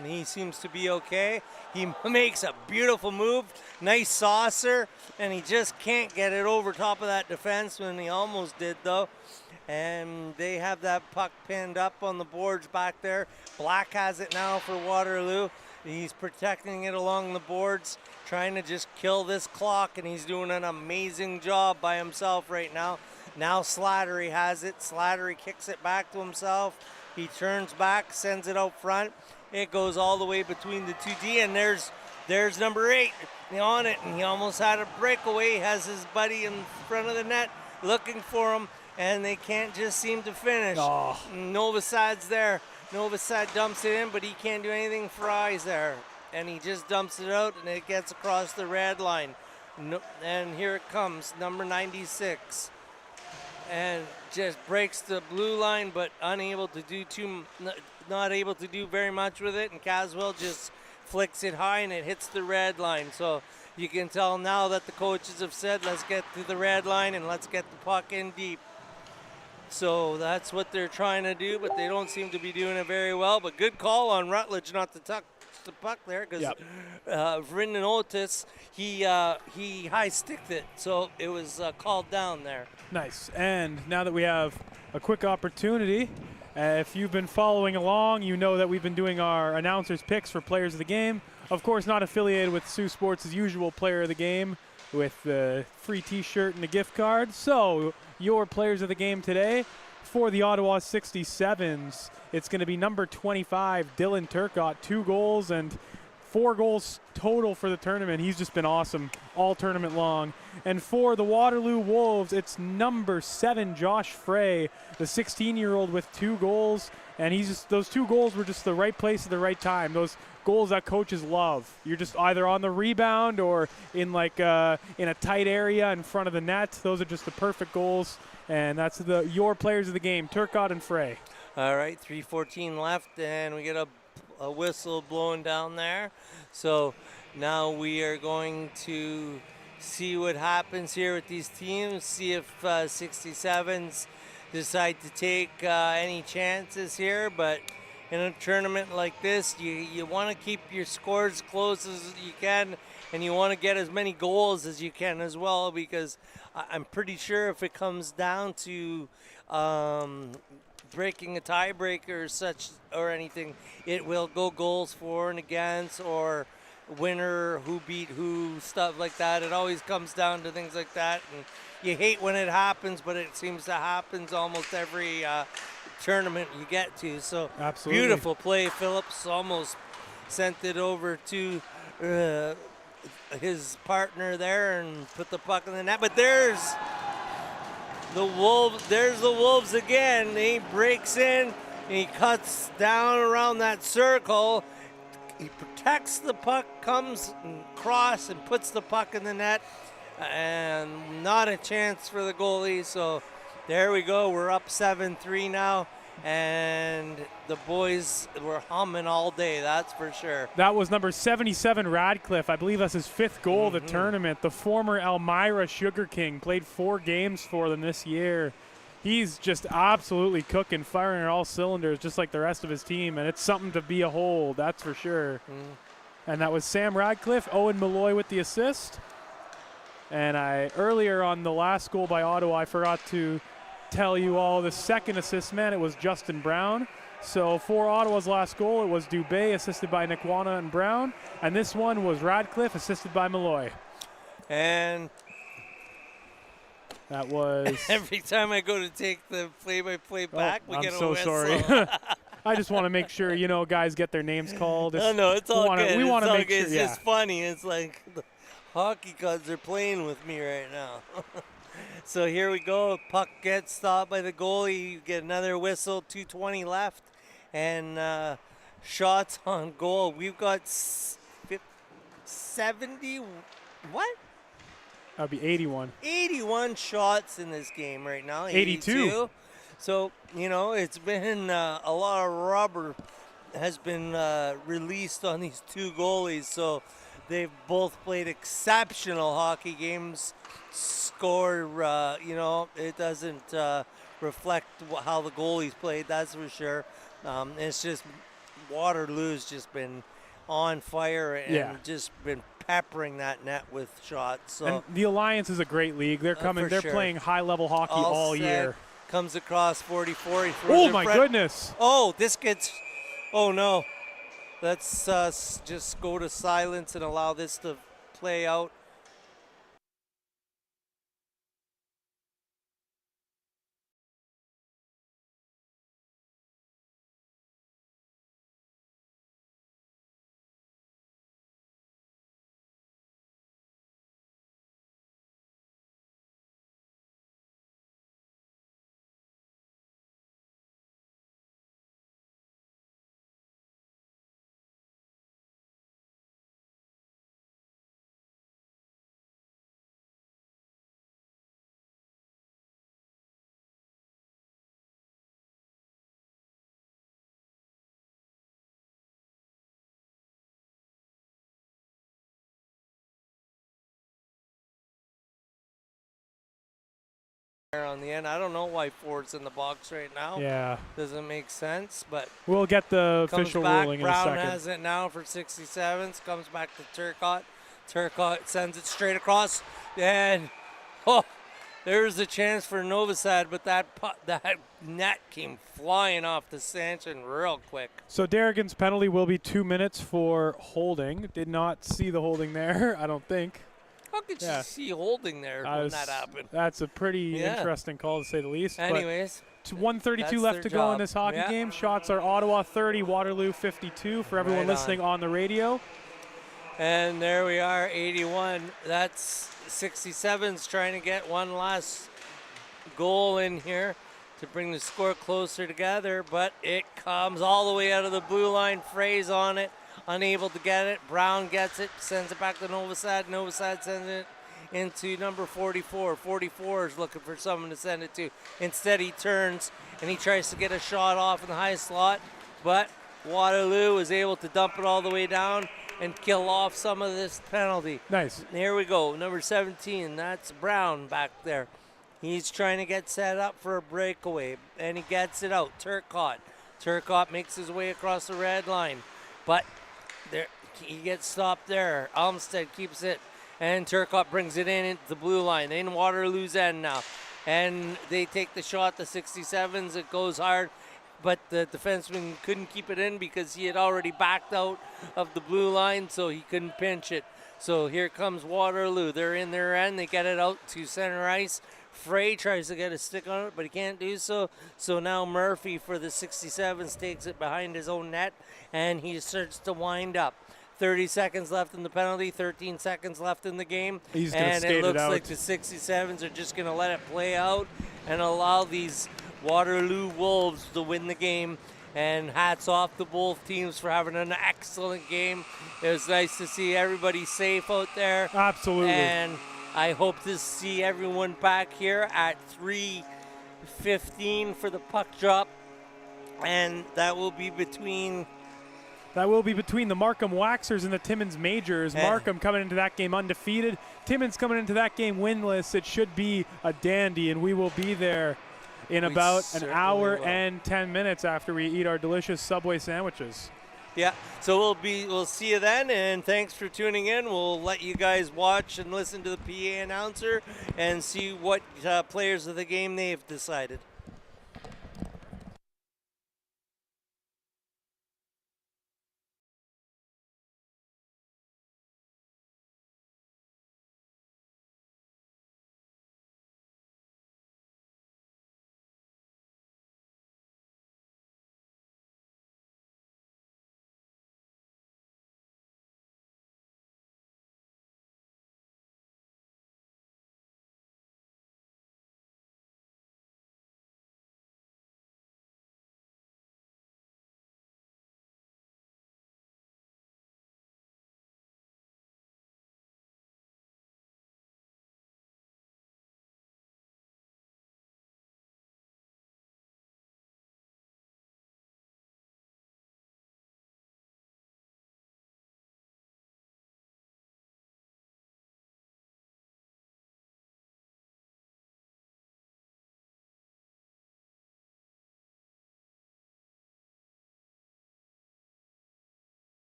he seems to be okay. He makes a beautiful move, nice saucer, and he just can't get it over top of that defenseman. He almost did, though. And they have that puck pinned up on the boards back there. Black has it now for Waterloo. He's protecting it along the boards, trying to just kill this clock, and he's doing an amazing job by himself right now. Now Slattery has it. Slattery kicks it back to himself. He turns back, sends it out front. It goes all the way between the 2D, and there's number 8 on it, and he almost had a breakaway. He has his buddy in front of the net looking for him, and they can't just seem to finish. Oh. Novosad's there. Novosad dumps it in, but he can't do anything for eyes there. And he just dumps it out, and it gets across the red line. And here it comes, number 96. And just breaks the blue line, but unable to do not able to do very much with it. And Caswell just flicks it high, and it hits the red line. So you can tell now that the coaches have said, let's get to the red line and let's get the puck in deep. So that's what they're trying to do, but they don't seem to be doing it very well. But good call on Rutledge not to tuck the puck there, because Brendan Otis, he high-sticked it, so it was called down there. Nice. And now that we have a quick opportunity, if you've been following along, you know that we've been doing our announcers' picks for players of the game. Of course, not affiliated with Sioux Sports' usual player of the game with the free T-shirt and a gift card. So your players of the game today for the Ottawa 67s, it's going to be number 25, Dylan Turcotte, 2 goals and 4 goals total for the tournament. He's just been awesome all tournament long. And for the Waterloo Wolves, it's number 7, Josh Frey, the 16-year-old with 2 goals. And those 2 goals were just the right place at the right time. Those goals that coaches love. You're just either on the rebound or in in a tight area in front of the net. Those are just the perfect goals. And that's your players of the game, Turcotte and Frey. All right, 3:14 left, and we get a whistle blowing down there. So now we are going to see what happens here with these teams, see if 67's decide to take any chances here. But in a tournament like this, you want to keep your scores close as you can, and you want to get as many goals as you can as well, because I'm pretty sure if it comes down to breaking a tiebreaker or anything, it will go goals for and against, or winner, who beat who, stuff like that. It always comes down to things like that, and you hate when it happens, but it seems to happen almost every tournament you get to. So absolutely. Beautiful play. Phillips almost sent it over to his partner there and put the puck in the net, but there's the Wolves again. He breaks in and he cuts down around that circle. He protects the puck, comes across and puts the puck in the net, and not a chance for the goalie. So there we go. We're up 7-3 now, and the boys were humming all day, that's for sure. That was number 77, Radcliffe. I believe that's his 5th goal of the tournament. The former Elmira Sugar King, played 4 games for them this year. He's just absolutely cooking, firing on all cylinders, just like the rest of his team, and it's something to be a whole, that's for sure. And that was Sam Radcliffe, Owen Malloy with the assist. And earlier on the last goal by Ottawa, I forgot to tell you all the second assist man, it was Justin Brown. So for Ottawa's last goal, it was Dubé, assisted by Nikwana and Brown. And this one was Radcliffe, assisted by Malloy. And that was... Every time I go to take the play-by-play back, we get a whistle. I'm so sorry. I just want to make sure, guys get their names called. No, it's all good. We want to make sure. It's just funny. It's like the hockey gods are playing with me right now. So here we go. Puck gets stopped by the goalie. You get another whistle. 2:20 left, and shots on goal. We've got 70. What? That'd be 81. 81 shots in this game right now. 82. So, it's been a lot of rubber has been released on these 2 goalies. So they've both played exceptional hockey games. Score, it doesn't reflect how the goalies played, that's for sure. It's just Waterloo's just been on fire and just been peppering that net with shots. So and the Alliance is a great league. They're coming. They're playing high-level hockey all year. Comes across 44. Oh my goodness! Oh, this gets. Oh no! Let's just go to silence and allow this to play out. On the end. I don't know why Ford's in the box right now. Yeah. Doesn't make sense, but we'll get the official ruling in a second. Brown has it now for 67's. Comes back to Turcotte. Turcotte sends it straight across. And, there's a chance for Novosad, but that net came flying off the stanchion real quick. So Darrigan's penalty will be 2 minutes for holding. Did not see the holding there, I don't think. How could you see holding there when that happened? That's a pretty interesting call, to say the least. Anyways. 1:32 left to go in this hockey game. Shots are Ottawa 30, Waterloo 52 for everyone listening on the radio. And there we are, 81. That's 67's trying to get one last goal in here to bring the score closer together, but it comes all the way out of the blue line. Frey's on it, unable to get it. Brown gets it, sends it back to Novosad. Novosad sends it into number 44. 44 is looking for someone to send it to. Instead, he turns and he tries to get a shot off in the high slot, but Waterloo is able to dump it all the way down and kill off some of this penalty. Nice. Here we go, number 17, that's Brown back there. He's trying to get set up for a breakaway, and he gets it out. Turcotte makes his way across the red line, but there he gets stopped there. Almstead keeps it, and Turcotte brings it in into the blue line, in Waterloo's end now. And they take the shot, the 67's, it goes hard, but the defenseman couldn't keep it in because he had already backed out of the blue line, so he couldn't pinch it. So here comes Waterloo. They're in their end. They get it out to center ice. Frey tries to get a stick on it, but he can't do so. So now Murphy for the 67s takes it behind his own net, and he starts to wind up. 30 seconds left in the penalty, 13 seconds left in the game. And it looks like the 67s are just going to let it play out and allow these Waterloo Wolves to win the game. And hats off to both teams for having an excellent game. It was nice to see everybody safe out there. Absolutely. And I hope to see everyone back here at 3:15 for the puck drop. And that will be between the Markham Waxers and the Timmins Majors. Markham coming into that game undefeated. Timmins coming into that game winless. It should be a dandy, and we will be there in about an hour and 10 minutes after we eat our delicious Subway sandwiches. Yeah, so we'll see you then, and thanks for tuning in. We'll let you guys watch and listen to the PA announcer and see what players of the game they've decided.